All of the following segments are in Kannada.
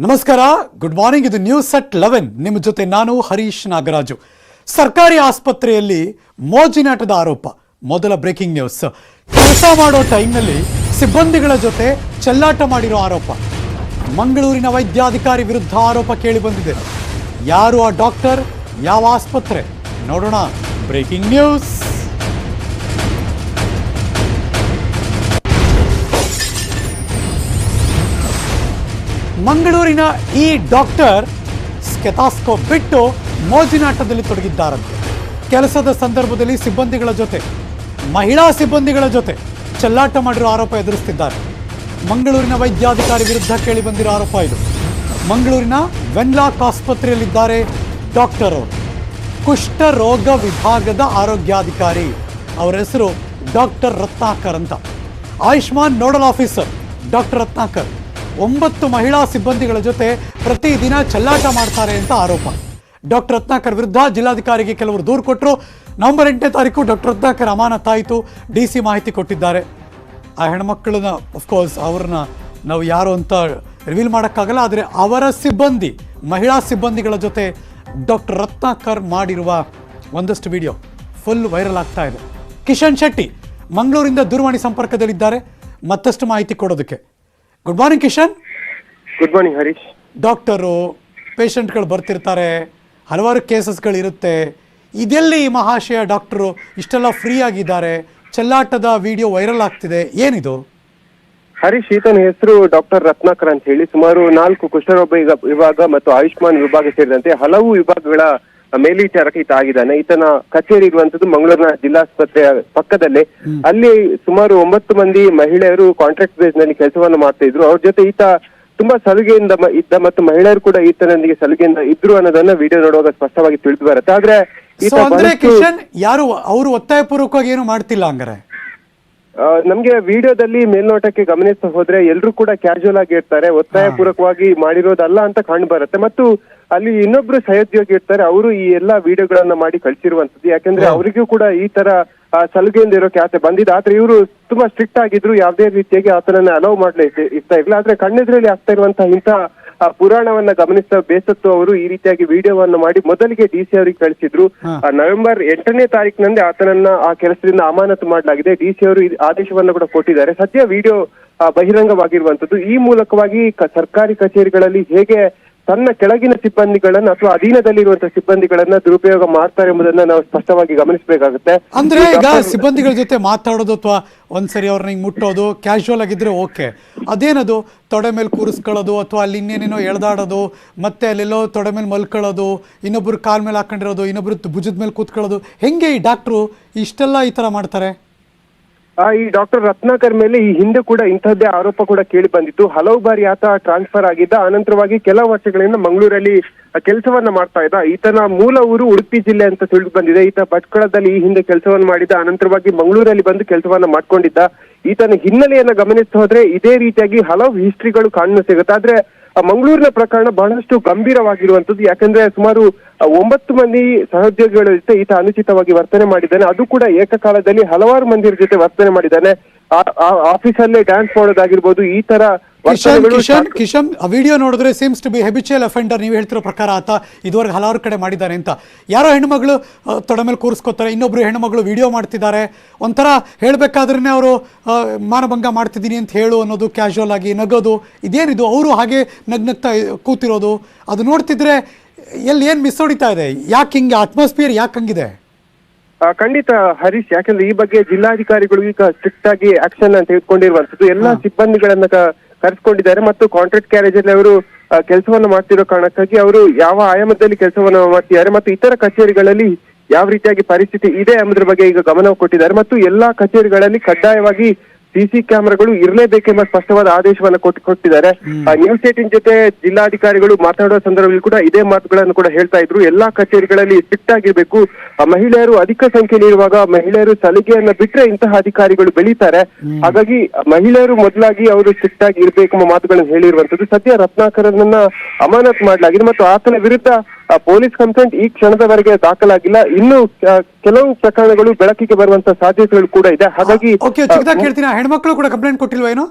ನಮಸ್ಕಾರ, ಗುಡ್ ಮಾರ್ನಿಂಗ್. ಇದು ನ್ಯೂಸ್ ಅಟ್ 11. ನಿಮ್ಮ ಜೊತೆ ನಾನು ಹರೀಶ್ ನಾಗರಾಜು. ಸರ್ಕಾರಿ ಆಸ್ಪತ್ರೆಯಲ್ಲಿ ಮೋಜಿನಾಟದ ಆರೋಪ. ಮೊದಲ ಬ್ರೇಕಿಂಗ್ ನ್ಯೂಸ್. ಕೆಲಸ ಮಾಡೋ ಟೈಮ್ನಲ್ಲಿ ಸಿಬ್ಬಂದಿಗಳ ಜೊತೆ ಚೆಲ್ಲಾಟ ಮಾಡಿರೋ ಆರೋಪ. ಮಂಗಳೂರಿನ ವೈದ್ಯಾಧಿಕಾರಿ ವಿರುದ್ಧ ಆರೋಪ ಕೇಳಿ ಬಂದಿದೆ. ಯಾರು ಆ ಡಾಕ್ಟರ್, ಯಾವ ಆಸ್ಪತ್ರೆ, ನೋಡೋಣ. Breaking news. ಮಂಗಳೂರಿನ ಈ ಡಾಕ್ಟರ್ ಸ್ಟೆಥೋಸ್ಕೋಪ್ ಬಿಟ್ಟು ಮೋಜಿನಾಟದಲ್ಲಿ ತೊಡಗಿದ್ದಾರಂತೆ. ಕೆಲಸದ ಸಂದರ್ಭದಲ್ಲಿ ಸಿಬ್ಬಂದಿಗಳ ಜೊತೆ, ಮಹಿಳಾ ಸಿಬ್ಬಂದಿಗಳ ಜೊತೆ ಚೆಲ್ಲಾಟ ಮಾಡಿರೋ ಆರೋಪ ಎದುರಿಸುತ್ತಿದ್ದಾರೆ. ಮಂಗಳೂರಿನ ವೈದ್ಯಾಧಿಕಾರಿ ವಿರುದ್ಧ ಕೇಳಿ ಬಂದಿರೋ ಆರೋಪ ಇದು. ಮಂಗಳೂರಿನ ವೆನ್ಲಾಕ್ ಆಸ್ಪತ್ರೆಯಲ್ಲಿದ್ದಾರೆ ಡಾಕ್ಟರ್ ಅವರು. ಕುಷ್ಠರೋಗ ವಿಭಾಗದ ಆರೋಗ್ಯಾಧಿಕಾರಿ. ಅವರ ಹೆಸರು ಡಾಕ್ಟರ್ ರತ್ನಾಕರ್ ಅಂತ. Ayushman nodal officer doctor Ratnakar 9 ಮಹಿಳಾ ಸಿಬ್ಬಂದಿಗಳ ಜೊತೆ ಪ್ರತಿದಿನ ಚೆಲ್ಲಾಟ ಮಾಡ್ತಾರೆ ಅಂತ ಆರೋಪ. ಡಾಕ್ಟರ್ ರತ್ನಾಕರ್ ವಿರುದ್ಧ ಜಿಲ್ಲಾಧಿಕಾರಿಗೆ ಕೆಲವರು ದೂರು ಕೊಟ್ಟರು. ನವೆಂಬರ್ 8ನೇ ತಾರೀಕು ಡಾಕ್ಟರ್ ರತ್ನಾಕರ್ ಅಮಾನತಾಯಿತು. DC ಮಾಹಿತಿ ಕೊಟ್ಟಿದ್ದಾರೆ. ಆ ಹೆಣ್ಮಕ್ಳನ್ನ ಅಫ್ಕೋರ್ಸ್ ಅವ್ರನ್ನ ನಾವು ಯಾರು ಅಂತ ರಿವೀಲ್ ಮಾಡೋಕ್ಕಾಗಲ್ಲ. ಆದರೆ ಅವರ ಸಿಬ್ಬಂದಿ, ಮಹಿಳಾ ಸಿಬ್ಬಂದಿಗಳ ಜೊತೆ ಡಾಕ್ಟರ್ ರತ್ನಾಕರ್ ಮಾಡಿರುವ ಒಂದಷ್ಟು ವಿಡಿಯೋ ಫುಲ್ ವೈರಲ್ ಆಗ್ತಾ ಇದೆ. ಕಿಶನ್ ಶೆಟ್ಟಿ ಮಂಗಳೂರಿಂದ ದೂರವಾಣಿ ಸಂಪರ್ಕದಲ್ಲಿದ್ದಾರೆ ಮತ್ತಷ್ಟು ಮಾಹಿತಿ ಕೊಡೋದಕ್ಕೆ. Good morning Kishan. Good morning Harish. Doctor, ಪೇಷಂಟ್ಗಳು ಬರ್ತಿರ್ತಾರೆ, ಹಲವಾರು ಕೇಸಸ್ಗಳಿರುತ್ತೆ. ಇದೆಲ್ಲಿ ಈ ಮಹಾಶಯ ಡಾಕ್ಟರು ಇಷ್ಟೆಲ್ಲ ಫ್ರೀ ಆಗಿದ್ದಾರೆ, ಚೆಲ್ಲಾಟದ ವಿಡಿಯೋ ವೈರಲ್ ಆಗ್ತಿದೆ, ಏನಿದು? ಹರೀಶ್, ಈತನ ಹೆಸರು ಡಾಕ್ಟರ್ ರತ್ನಾಕರ್ ಅಂತ ಹೇಳಿ ಸುಮಾರು 4 ಕುಷ್ಠರೋಗ ವಿಭಾಗ ಮತ್ತು ಆಯುಷ್ಮಾನ್ ವಿಭಾಗ ಸೇರಿದಂತೆ ಹಲವು ವಿಭಾಗಗಳ ಮೇಲ್ವಿಚಾರಕ ಈತ ಆಗಿದ್ದಾನೆ. ಈತನ ಕಚೇರಿ ಇರುವಂತದ್ದು ಮಂಗಳೂರಿನ ಜಿಲ್ಲಾಸ್ಪತ್ರೆಯ ಪಕ್ಕದಲ್ಲೇ. ಅಲ್ಲಿ ಸುಮಾರು 9 ಮಂದಿ ಮಹಿಳೆಯರು ಕಾಂಟ್ರಾಕ್ಟ್ ಬೇಸ್ ನಲ್ಲಿ ಕೆಲಸವನ್ನು ಮಾಡ್ತಾ ಇದ್ರು. ಅವ್ರ ಜೊತೆ ಈತ ತುಂಬಾ ಸಲುಗೆಯಿಂದ ಇದ್ದ ಮತ್ತು ಮಹಿಳೆಯರು ಕೂಡ ಈತನೊಂದಿಗೆ ಸಲುಗೆಯಿಂದ ಇದ್ರು ಅನ್ನೋದನ್ನ ವಿಡಿಯೋ ನೋಡುವಾಗ ಸ್ಪಷ್ಟವಾಗಿ ತಿಳಿದು ಬರುತ್ತೆ. ಆದ್ರೆ ಕಿಶನ್ ಯಾರು ಅವರು ಒತ್ತಾಯಪೂರ್ವಕವಾಗಿ ಏನು ಮಾಡ್ತಿಲ್ಲ ಹಂಗಾರೆ? ನಮ್ಗೆ ವಿಡಿಯೋದಲ್ಲಿ ಮೇಲ್ನೋಟಕ್ಕೆ ಗಮನಿಸ್ತಾ ಹೋದ್ರೆ ಎಲ್ರು ಕೂಡ ಕ್ಯಾಶುವಲ್ ಆಗಿ ಇರ್ತಾರೆ, ಒತ್ತಾಯ ಪೂರ್ವಕವಾಗಿ ಮಾಡಿರೋದಲ್ಲ ಅಂತ ಕಂಡು ಬರುತ್ತೆ. ಮತ್ತು ಅಲ್ಲಿ ಇನ್ನೊಬ್ರು ಸಹೋದ್ಯೋಗಿ ಇರ್ತಾರೆ, ಅವರು ಈ ಎಲ್ಲಾ ವಿಡಿಯೋಗಳನ್ನ ಮಾಡಿ ಕಳ್ಸಿರುವಂತದ್ದು. ಯಾಕಂದ್ರೆ ಅವರಿಗೂ ಕೂಡ ಈ ತರ ಸಲುಗೆಯಿಂದ ಇರೋ ಖ್ಯಾತೆ ಬಂದಿದೆ. ಆದ್ರೆ ಇವರು ತುಂಬಾ ಸ್ಟ್ರಿಕ್ಟ್ ಆಗಿದ್ರು, ಯಾವುದೇ ರೀತಿಯಾಗಿ ಆತನನ್ನ ಅಲೌ ಮಾಡ್ಲಿ ಇರ್ತಾ ಇರ್ಲಿಲ್ಲ. ಆದ್ರೆ ಕಣ್ಣೆದುರಲ್ಲಿ ಆಗ್ತಾ ಇರುವಂತಹ ಇಂತಹ ಪುರಾಣವನ್ನ ಗಮನಿಸ್ತಾ ಬೇಸತ್ತು ಅವರು ಈ ರೀತಿಯಾಗಿ ವಿಡಿಯೋವನ್ನು ಮಾಡಿ ಮೊದಲಿಗೆ DC ಅವರಿಗೆ ಕಳಿಸಿದ್ರು. ನವೆಂಬರ್ 8ನೇ ತಾರೀಕಿನಂದೇ ಆತನನ್ನ ಆ ಕೆಲಸದಿಂದ ಅಮಾನತು ಮಾಡಲಾಗಿದೆ. DC ಅವರು ಆದೇಶವನ್ನ ಕೂಡ ಕೊಟ್ಟಿದ್ದಾರೆ. ಸದ್ಯ ವಿಡಿಯೋ ಬಹಿರಂಗವಾಗಿರುವಂತದ್ದು. ಈ ಮೂಲಕವಾಗಿ ಸರ್ಕಾರಿ ಕಚೇರಿಗಳಲ್ಲಿ ಹೇಗೆ ತನ್ನ ಕೆಳಗಿನ ಸಿಬ್ಬಂದಿಗಳನ್ನ ಅಥವಾ ಅಧೀನದಲ್ಲಿರುವಂತಹ ಸಿಬ್ಬಂದಿಗಳನ್ನ ದುರುಪಯೋಗ ಮಾಡ್ತಾರೆ ಎಂಬುದನ್ನ ನಾವು ಸ್ಪಷ್ಟವಾಗಿ ಗಮನಿಸಬೇಕಾಗುತ್ತೆ. ಅಂದ್ರೆ ಈಗ ಸಿಬ್ಬಂದಿಗಳ ಜೊತೆ ಮಾತಾಡೋದು ಅಥವಾ ಒಂದ್ಸರಿ ಅವ್ರನ್ನ ಹಿಂಗ್ ಮುಟ್ಟೋದು ಕ್ಯಾಶುವಲ್ ಆಗಿದ್ರೆ ಓಕೆ. ಅದೇನದು ತೊಡೆ ಮೇಲೆ ಕೂರಿಸ್ಕೊಳ್ಳೋದು ಅಥವಾ ಅಲ್ಲಿ ಇನ್ನೇನೇನೋ ಎಳ್ದಾಡೋದು, ಮತ್ತೆ ಅಲ್ಲೆಲ್ಲೋ ತೊಡೆ ಮೇಲೆ ಮಲ್ಕೊಳ್ಳೋದು, ಇನ್ನೊಬ್ರು ಕಾಲ್ ಮೇಲೆ ಹಾಕೊಂಡಿರೋದು, ಇನ್ನೊಬ್ರು ಭುಜದ ಮೇಲೆ ಕೂತ್ಕೊಳ್ಳೋದು, ಹೆಂಗೆ ಈ ಡಾಕ್ಟ್ರು ಇಷ್ಟೆಲ್ಲ ಈ ತರ ಮಾಡ್ತಾರೆ? ಈ ಡಾಕ್ಟರ್ ರತ್ನಾಕರ್ ಮೇಲೆ ಈ ಹಿಂದೆ ಕೂಡ ಇಂಥದ್ದೇ ಆರೋಪ ಕೂಡ ಕೇಳಿ ಬಂದಿತ್ತು. ಹಲವು ಬಾರಿ ಆತ ಟ್ರಾನ್ಸ್ಫರ್ ಆಗಿದ್ದ. ಅನಂತರವಾಗಿ ಕೆಲವು ವರ್ಷಗಳಿಂದ ಮಂಗಳೂರಲ್ಲಿ ಕೆಲಸವನ್ನ ಮಾಡ್ತಾ ಇದ್ದ. ಈತನ ಮೂಲ ಊರು ಉಡುಪಿ ಜಿಲ್ಲೆ ಅಂತ ತಿಳಿದು ಬಂದಿದೆ. ಈತ ಭಟ್ಕಳದಲ್ಲಿ ಈ ಹಿಂದೆ ಕೆಲಸವನ್ನ ಮಾಡಿದ್ದ. ಅನಂತರವಾಗಿ ಮಂಗಳೂರಲ್ಲಿ ಬಂದು ಕೆಲಸವನ್ನ ಮಾಡ್ಕೊಂಡಿದ್ದ. ಈತನ ಹಿನ್ನೆಲೆಯನ್ನ ಗಮನಿಸ್ತಾ ಹೋದ್ರೆ ಇದೇ ರೀತಿಯಾಗಿ ಹಲವು ಹಿಸ್ಟ್ರಿಗಳು ಕಾಣಲು ಸಿಗುತ್ತೆ. ಆದ್ರೆ ಮಂಗಳೂರಿನ ಪ್ರಕರಣ ಬಹಳಷ್ಟು ಗಂಭೀರವಾಗಿರುವಂತದ್ದು. ಯಾಕಂದ್ರೆ ಸುಮಾರು 9 ಮಂದಿ ಸಹೋದ್ಯೋಗಿಗಳ ಜೊತೆ ಈತ ಅನುಚಿತವಾಗಿ ವರ್ತನೆ ಮಾಡಿದ್ದಾನೆ. ಅದು ಕೂಡ ಏಕಕಾಲದಲ್ಲಿ ಹಲವಾರು ಮಂದಿರ ಜೊತೆ ವರ್ತನೆ ಮಾಡಿದ್ದಾನೆ. ಆಫೀಸಲ್ಲೇ ಡ್ಯಾನ್ಸ್ ಮಾಡೋದಾಗಿರ್ಬೋದು, ಈ ತರ ಕಿಶನ್ ವಿಡಿಯೋ ನೋಡಿದ್ರೆ ಸೀಮ್ಸ್ ಟು ಬಿ ಹೆಬಿಚುಯಲ್ ಅಫೆಂಡರ್. ನೀವು ಹೇಳ್ತಿರೋ ಪ್ರಕಾರ ಆತ ಇದುವರೆಗೆ ಹಲವಾರು ಕಡೆ ಮಾಡಿದ್ದಾನೆ ಅಂತ. ಯಾರೋ ಹೆಣ್ಮಗಳು ತೊಡೆ ಮೇಲೆ ಕೂರಿಸ್ಕೋತಾರೆ, ಇನ್ನೊಬ್ರು ಹೆಣ್ಮಗಳು ವಿಡಿಯೋ ಮಾಡ್ತಿದ್ದಾರೆ. ಒಂಥರ ಹೇಳ್ಬೇಕಾದ್ರೇ ಅವರು ಮಾನಭಂಗ ಮಾಡ್ತಿದ್ದೀನಿ ಅಂತ ಹೇಳು ಅನ್ನೋದು, ಕ್ಯಾಶುವಲ್ ಆಗಿ ನಗೋದು, ಇದೇನಿದು? ಅವರು ಹಾಗೆ ನಗ್ನಗ್ತಾ ಕೂತಿರೋದು, ಅದು ನೋಡ್ತಿದ್ರೆ ಎಲ್ಲಿ ಏನ್ ಮಿಸ್ ಹೊಡಿತಾ ಇದೆ? ಯಾಕೆ ಹಿಂಗೆ ಅಟ್ಮಾಸ್ಫಿಯರ್ ಯಾಕೆ ಹಂಗಿದೆ? ಖಂಡಿತ ಹರೀಶ್, ಯಾಕಂದ್ರೆ ಈ ಬಗ್ಗೆ ಜಿಲ್ಲಾಧಿಕಾರಿಗಳು ಈಗ ಸ್ಟ್ರಿಕ್ಟ್ ಆಗಿ ಆಕ್ಷನ್ ಅಂತ ತೆಗೆದುಕೊಂಡಿರುವಂತದ್ದು. ಎಲ್ಲಾ ಸಿಬ್ಬಂದಿಗಳನ್ನ ಕರೆಸ್ಕೊಂಡಿದ್ದಾರೆ ಮತ್ತು ಕಾಂಟ್ರಾಕ್ಟ್ ಕ್ಯಾರೇಜ್ ಅಲ್ಲಿ ಅವರು ಕೆಲಸವನ್ನ ಮಾಡ್ತಿರೋ ಕಾರಣಕ್ಕಾಗಿ ಅವರು ಯಾವ ಆಯಾಮದಲ್ಲಿ ಕೆಲಸವನ್ನ ಮಾಡ್ತಿದ್ದಾರೆ ಮತ್ತು ಇತರ ಕಚೇರಿಗಳಲ್ಲಿ ಯಾವ ರೀತಿಯಾಗಿ ಪರಿಸ್ಥಿತಿ ಇದೆ ಎಂಬುದ್ರ ಬಗ್ಗೆ ಈಗ ಗಮನ ಕೊಟ್ಟಿದ್ದಾರೆ. ಮತ್ತು ಎಲ್ಲಾ ಕಚೇರಿಗಳಲ್ಲಿ ಕಡ್ಡಾಯವಾಗಿ CC ಕ್ಯಾಮೆರಾಗಳು ಇರಲೇಬೇಕೆಂಬ ಸ್ಪಷ್ಟವಾದ ಆದೇಶವನ್ನ ಕೊಟ್ಟಿದ್ದಾರೆ. ನ್ಯೂಸ್ 18 ಜೊತೆ ಜಿಲ್ಲಾಧಿಕಾರಿಗಳು ಮಾತನಾಡುವ ಸಂದರ್ಭದಲ್ಲಿ ಕೂಡ ಇದೇ ಮಾತುಗಳನ್ನು ಕೂಡ ಹೇಳ್ತಾ ಇದ್ರು. ಎಲ್ಲಾ ಕಚೇರಿಗಳಲ್ಲಿ ಸ್ಟ್ರಿಕ್ಟ್ ಆಗಿರ್ಬೇಕು, ಮಹಿಳೆಯರು ಅಧಿಕ ಸಂಖ್ಯೆಯಲ್ಲಿ ಇರುವಾಗ ಮಹಿಳೆಯರು ಸಲಿಗೆಯನ್ನ ಬಿಟ್ರೆ ಇಂತಹ ಅಧಿಕಾರಿಗಳು ಬೆಳೀತಾರೆ. ಹಾಗಾಗಿ ಮಹಿಳೆಯರು ಮೊದಲಾಗಿ ಅವರು ಸ್ಟ್ರಿಕ್ಟ್ ಆಗಿ ಇರ್ಬೇಕೆಂಬ ಮಾತುಗಳನ್ನು ಹೇಳಿರುವಂತದ್ದು. ಸದ್ಯ ರತ್ನಾಕರನ್ನ ಅಮಾನತು ಮಾಡಲಾಗಿದೆ ಮತ್ತು ಆತನ ವಿರುದ್ಧ ಪೊಲೀಸ್ ಕಂಪ್ಲೇಂಟ್ ಈ ಕ್ಷಣದವರೆಗೆ ದಾಖಲಾಗಿಲ್ಲ. ಇನ್ನು ಕೆಲವು ಪ್ರಕರಣಗಳು ಬೆಳಕಿಗೆ ಬರುವಂತ ಸಾಧ್ಯತೆಗಳು ಕೂಡ ಇದೆ. ಹಾಗಾಗಿ ಹೆಣ್ಮಕ್ಳು ಕೂಡ ಕಂಪ್ಲೇಂಟ್ ಕೊಟ್ಟಿಲ್ವಾ ಏನು?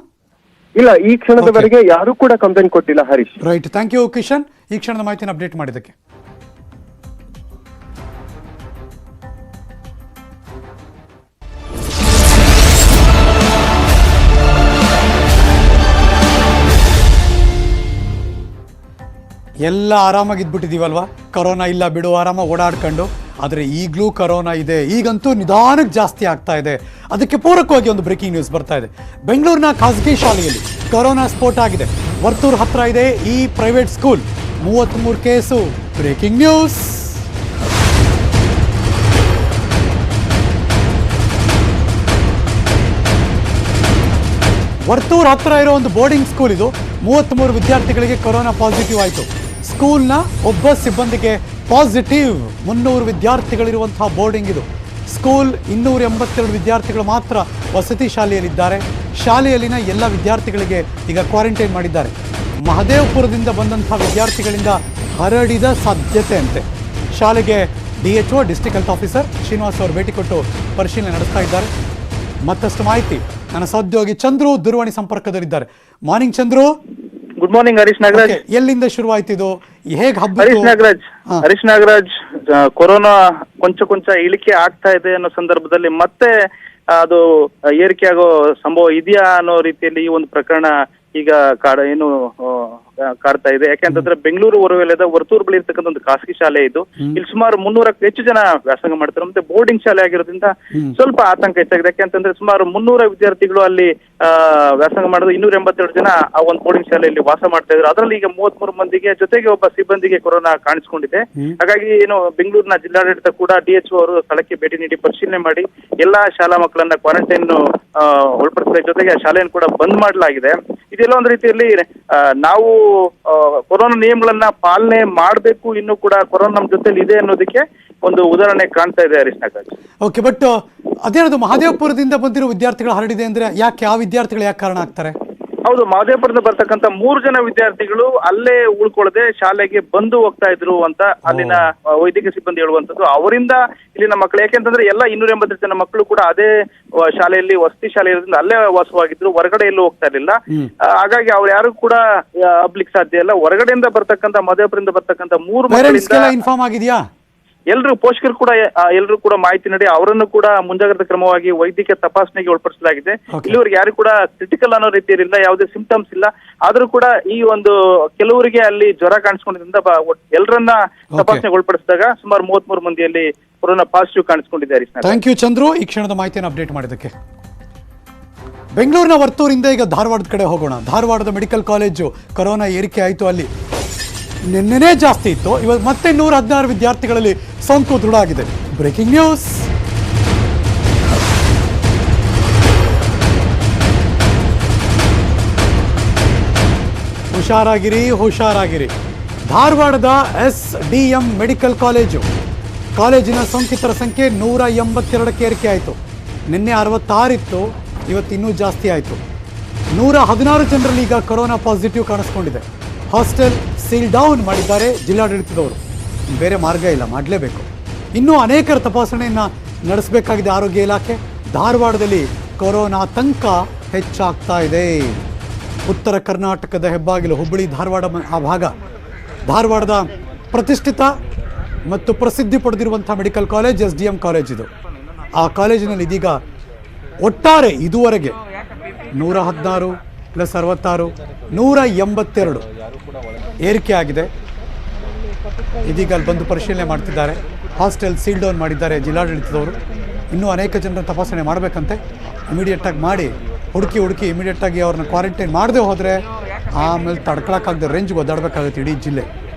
ಇಲ್ಲ, ಈ ಕ್ಷಣದವರೆಗೆ ಯಾರು ಕೂಡ ಕಂಪ್ಲೇಂಟ್ ಕೊಟ್ಟಿಲ್ಲ Harish. Right, thank you Kishan, ಈ ಕ್ಷಣದ ಮಾಹಿತಿಯನ್ನು ಅಪ್ಡೇಟ್ ಮಾಡಿದ್ದಕ್ಕೆ. ಎಲ್ಲ ಆರಾಮಾಗಿದ್ಬಿಟ್ಟಿದ್ದೀವಲ್ವಾ, ಕರೋನಾ ಇಲ್ಲ ಬಿಡು, ಆರಾಮಾಗಿ ಓಡಾಡ್ಕೊಂಡು. ಆದರೆ ಈಗಲೂ ಕರೋನಾ ಇದೆ, ಈಗಂತೂ ನಿಧಾನಕ್ಕೆ ಜಾಸ್ತಿ ಆಗ್ತಾ ಇದೆ. ಅದಕ್ಕೆ ಪೂರಕವಾಗಿ ಒಂದು ಬ್ರೇಕಿಂಗ್ ನ್ಯೂಸ್ ಬರ್ತಾ ಇದೆ. ಬೆಂಗಳೂರಿನ ಖಾಸಗಿ ಶಾಲೆಯಲ್ಲಿ ಕರೋನಾ ಸ್ಫೋಟ ಆಗಿದೆ. ವರ್ತೂರ್ ಹತ್ರ ಇದೆ ಈ private school. 33 case. Breaking news. Varthur ಹತ್ರ ಇರೋ ಒಂದು ಬೋರ್ಡಿಂಗ್ ಸ್ಕೂಲ್ ಇದು. 33 ವಿದ್ಯಾರ್ಥಿಗಳಿಗೆ ಕೊರೋನಾ ಪಾಸಿಟಿವ್ ಆಯಿತು. ಸ್ಕೂಲ್ನ ಒಬ್ಬ ಸಿಬ್ಬಂದಿಗೆ ಪಾಸಿಟಿವ್. 300 ವಿದ್ಯಾರ್ಥಿಗಳಿರುವಂತಹ ಬೋರ್ಡಿಂಗ್ ಇದು. ಸ್ಕೂಲ್ 282 ವಿದ್ಯಾರ್ಥಿಗಳು ಮಾತ್ರ ವಸತಿ ಶಾಲೆಯಲ್ಲಿದ್ದಾರೆ. ಶಾಲೆಯಲ್ಲಿನ ಎಲ್ಲ ವಿದ್ಯಾರ್ಥಿಗಳಿಗೆ ಈಗ ಕ್ವಾರಂಟೈನ್ ಮಾಡಿದ್ದಾರೆ. ಮಹದೇವಪುರದಿಂದ ಬಂದಂಥ ವಿದ್ಯಾರ್ಥಿಗಳಿಂದ ಹರಡಿದ ಸಾಧ್ಯತೆ ಅಂತೆ. ಶಾಲೆಗೆ DHO district health officer Srinivas ಅವರು ಭೇಟಿ ಕೊಟ್ಟು ಪರಿಶೀಲನೆ ನಡೆಸ್ತಾ ಇದ್ದಾರೆ. ಮತ್ತಷ್ಟು ಮಾಹಿತಿ ನನ್ನ ಸಹೋದ್ಯೋಗಿ ಚಂದ್ರು ದೂರವಾಣಿ ಸಂಪರ್ಕದಲ್ಲಿದ್ದಾರೆ. Morning Chandru. Good morning Harish Nagaraj. ಎಲ್ಲಿಂದ ಶುರುವಾಯ್ತು ಇದು, ಹೇಗೆ ಹಬ್ಬ? ಹರೀಶ್ ನಾಗರಾಜ್, ಕೊರೋನಾ ಕೊಂಚ ಇಳಿಕೆ ಆಗ್ತಾ ಇದೆ ಅನ್ನೋ ಸಂದರ್ಭದಲ್ಲಿ ಮತ್ತೆ ಅದು ಏರಿಕೆ ಆಗೋ ಸಂಭವ ಇದೆಯಾ ಅನ್ನೋ ರೀತಿಯಲ್ಲಿ ಈ ಒಂದು ಪ್ರಕರಣ ಈಗ ಕಾಡ್ತಾ ಇದೆ. ಯಾಕೆಂತಂದ್ರೆ ಬೆಂಗಳೂರು ಹೊರವಲಯದ ವರ್ತೂರ್ ಬಳಿ ಇರ್ತಕ್ಕಂಥ ಒಂದು ಖಾಸಗಿ ಶಾಲೆ ಇದು. ಇಲ್ಲಿ ಸುಮಾರು 300ಕ್ಕೂ ಹೆಚ್ಚು ಜನ ವ್ಯಾಸಂಗ ಮಾಡ್ತಾರೆ. ಮತ್ತೆ ಬೋರ್ಡಿಂಗ್ ಶಾಲೆ ಆಗಿರೋದ್ರಿಂದ ಸ್ವಲ್ಪ ಆತಂಕ ಹೆಚ್ಚಾಗಿದೆ. ಯಾಕೆಂತಂದ್ರೆ ಸುಮಾರು 300 ವಿದ್ಯಾರ್ಥಿಗಳು ಅಲ್ಲಿ ವ್ಯಾಸಂಗ ಮಾಡೋದು, 282 ಜನ ಆ ಒಂದು ಬೋರ್ಡಿಂಗ್ ಶಾಲೆಯಲ್ಲಿ ವಾಸ ಮಾಡ್ತಾ ಇದ್ರು. ಅದರಲ್ಲಿ ಈಗ 33 ಮಂದಿಗೆ ಜೊತೆಗೆ ಒಬ್ಬ ಸಿಬ್ಬಂದಿಗೆ ಕೊರೋನಾ ಕಾಣಿಸ್ಕೊಂಡಿದೆ. ಹಾಗಾಗಿ ಬೆಂಗಳೂರಿನ ಜಿಲ್ಲಾಡಳಿತ ಕೂಡ DHO ಅವರು ಸ್ಥಳಕ್ಕೆ ಭೇಟಿ ನೀಡಿ ಪರಿಶೀಲನೆ ಮಾಡಿ ಎಲ್ಲಾ ಶಾಲಾ ಮಕ್ಕಳನ್ನ ಕ್ವಾರಂಟೈನ್ ಒಳಪಡಿಸಿದ ಜೊತೆಗೆ ಶಾಲೆಯನ್ನು ಕೂಡ ಬಂದ್ ಮಾಡಲಾಗಿದೆ. ಇದೆಲ್ಲ ಒಂದು ರೀತಿಯಲ್ಲಿ ನಾವು ಕೊರೋನಾ ನಿಯಮಗಳನ್ನ ಪಾಲನೆ ಮಾಡಬೇಕು, ಇನ್ನು ಕೂಡ ಕೊರೋನಾ ನಮ್ಮ ಜೊತೆಲಿ ಇದೆ ಅನ್ನೋದಕ್ಕೆ ಒಂದು ಉದಾಹರಣೆ ಕಾಣ್ತಾ ಇದೆ ಹರೀಶ್ ನಾಗರಾಜ್. ಓಕೆ, ಬಟ್ ಅದೇನದು ಮಹದೇವಪುರದಿಂದ ಬಂದಿರೋ ವಿದ್ಯಾರ್ಥಿಗಳು ಹರಡಿದೆ ಅಂದ್ರೆ ಯಾಕೆ ಆ ವಿದ್ಯಾರ್ಥಿಗಳು ಯಾಕೆ ಕಾರಣ ಆಗ್ತಾರೆ? ಹೌದು, ಮಹದೇವಪುರದಿಂದ ಬರ್ತಕ್ಕಂಥ 3 ಜನ ವಿದ್ಯಾರ್ಥಿಗಳು ಅಲ್ಲೇ ಉಳ್ಕೊಳ್ಳದೆ ಶಾಲೆಗೆ ಬಂದು ಹೋಗ್ತಾ ಇದ್ರು ಅಂತ ಅಲ್ಲಿನ ವೈದ್ಯಕೀಯ ಸಿಬ್ಬಂದಿ ಹೇಳುವಂತದ್ದು. ಅವರಿಂದ ಇಲ್ಲಿನ ಮಕ್ಕಳು, ಯಾಕೆಂತಂದ್ರೆ ಎಲ್ಲ 282 ಜನ ಮಕ್ಕಳು ಕೂಡ ಅದೇ ಶಾಲೆಯಲ್ಲಿ ವಸತಿ ಶಾಲೆ ಇರೋದ್ರಿಂದ ಅಲ್ಲೇ ವಾಸವಾಗಿದ್ರು, ಹೊರಗಡೆ ಎಲ್ಲೂ ಹೋಗ್ತಾ ಇರ್ಲಿಲ್ಲ. ಹಾಗಾಗಿ ಅವ್ರು ಯಾರು ಕೂಡ ಹಬ್ಲಿಕ್ಕೆ ಸಾಧ್ಯ ಇಲ್ಲ. ಹೊರಗಡೆಯಿಂದ ಬರ್ತಕ್ಕಂಥ ಮಹದೇವಪುರದಿಂದ ಬರ್ತಕ್ಕಂಥ 3 ಮಕ್ಕಳಿಂದ ಇನ್ಫಾರ್ಮ್ ಆಗಿದೆಯಾ? ಪೋಷಕರು ಕೂಡ ಎಲ್ಲರೂ ಕೂಡ ಮಾಹಿತಿ ನೀಡಿ ಅವರನ್ನು ಕೂಡ ಮುಂಜಾಗ್ರತಾ ಕ್ರಮವಾಗಿ ವೈದ್ಯಕೀಯ ತಪಾಸಣೆಗೆ ಒಳಪಡಿಸಲಾಗಿದೆ. ಇಲ್ಲಿವರೆಗೆ ಯಾರು ಕೂಡ ಕ್ರಿಟಿಕಲ್ ಅನ್ನೋ ರೀತಿಯಲ್ಲಿಲ್ಲ, ಯಾವುದೇ ಸಿಂಪ್ಟಮ್ಸ್ ಇಲ್ಲ. ಆದ್ರೂ ಕೂಡ ಈ ಒಂದು ಕೆಲವರಿಗೆ ಅಲ್ಲಿ ಜ್ವರ ಕಾಣಿಸ್ಕೊಂಡಿದ್ರಿಂದ ಎಲ್ಲರನ್ನ ತಪಾಸಣೆಗೆ ಒಳಪಡಿಸಿದಾಗ ಸುಮಾರು 33 ಮಂದಿಯಲ್ಲಿ ಕೊರೋನಾ ಪಾಸಿಟಿವ್ ಕಾಣಿಸ್ಕೊಂಡಿದ್ದಾರೆ. ಥ್ಯಾಂಕ್ ಯು ಚಂದ್ರು, ಈ ಕ್ಷಣದ ಮಾಹಿತಿಯನ್ನು ಅಪ್ಡೇಟ್ ಮಾಡಿದ್ದಕ್ಕೆ. ಬೆಂಗಳೂರಿನ ವರ್ತೂರಿಂದ ಈಗ ಧಾರವಾಡದ ಕಡೆ ಹೋಗೋಣ. ಧಾರವಾಡದ ಮೆಡಿಕಲ್ ಕಾಲೇಜು ಕೊರೋನಾ ಏರಿಕೆ ಆಯಿತು. ಅಲ್ಲಿ ನಿನ್ನೆನೇ ಜಾಸ್ತಿ ಇತ್ತು, ಇವತ್ತು ಮತ್ತೆ 116 ವಿದ್ಯಾರ್ಥಿಗಳಲ್ಲಿ ಸೋಂಕು ದೃಢ ಆಗಿದೆ. Breaking news. ಹುಷಾರಾಗಿರಿ. ಧಾರವಾಡದ SDM ಮೆಡಿಕಲ್ ಕಾಲೇಜಿನ ಸೋಂಕಿತರ ಸಂಖ್ಯೆ 182ಕ್ಕೆ ಏರಿಕೆ ಆಯಿತು. ನಿನ್ನೆ 66 ಇತ್ತು, ಇವತ್ತು ಇನ್ನೂ ಜಾಸ್ತಿ ಆಯಿತು. 116 ಜನರಲ್ಲಿ ಈಗ ಕೊರೋನಾ ಪಾಸಿಟಿವ್ ಕಾಣಿಸ್ಕೊಂಡಿದೆ. ಹಾಸ್ಟೆಲ್ ಸೀಲ್ ಡೌನ್ ಮಾಡಿದ್ದಾರೆ ಜಿಲ್ಲಾಡಳಿತದವರು. ಬೇರೆ ಮಾರ್ಗ ಇಲ್ಲ, ಮಾಡಲೇಬೇಕು. ಇನ್ನೂ ಅನೇಕರ ತಪಾಸಣೆಯನ್ನು ನಡೆಸಬೇಕಾಗಿದೆ ಆರೋಗ್ಯ ಇಲಾಖೆ. ಧಾರವಾಡದಲ್ಲಿ ಕೊರೋನಾ ಆತಂಕ ಹೆಚ್ಚಾಗ್ತಾ ಇದೆ. ಉತ್ತರ ಕರ್ನಾಟಕದ ಹೆಬ್ಬಾಗಿಲು ಹುಬ್ಬಳ್ಳಿ ಧಾರವಾಡ ಆ ಭಾಗ. ಧಾರವಾಡದ ಪ್ರತಿಷ್ಠಿತ ಮತ್ತು ಪ್ರಸಿದ್ಧಿ ಪಡೆದಿರುವಂಥ ಮೆಡಿಕಲ್ ಕಾಲೇಜ್ SDM ಕಾಲೇಜ್ ಇದು. ಆ ಕಾಲೇಜಿನಲ್ಲಿ ಇದೀಗ ಒಟ್ಟಾರೆ ಇದುವರೆಗೆ 116 + 66 182 ಏರಿಕೆ ಆಗಿದೆ. ಇದೀಗ ಅಲ್ಲಿ ಬಂದು ಪರಿಶೀಲನೆ ಮಾಡ್ತಿದ್ದಾರೆ. ಹಾಸ್ಟೆಲ್ ಸೀಲ್ ಡೌನ್ ಮಾಡಿದ್ದಾರೆ ಜಿಲ್ಲಾಡಳಿತದವರು. ಇನ್ನೂ ಅನೇಕ ಜನರ ತಪಾಸಣೆ ಮಾಡಬೇಕಂತೆ. ಇಮಿಡಿಯೇಟಾಗಿ ಮಾಡಿ ಹುಡುಕಿ ಇಮಿಡಿಯೇಟಾಗಿ ಅವ್ರನ್ನ ಕ್ವಾರಂಟೈನ್ ಮಾಡದೆ ಹೋದರೆ ಆಮೇಲೆ ತಡ್ಕೊಳಕ್ಕಾಗದೆ ರೇಂಜ್ಗೆ ಒದ್ದಾಡಬೇಕಾಗುತ್ತೆ ಇಡೀ ಜಿಲ್ಲೆ.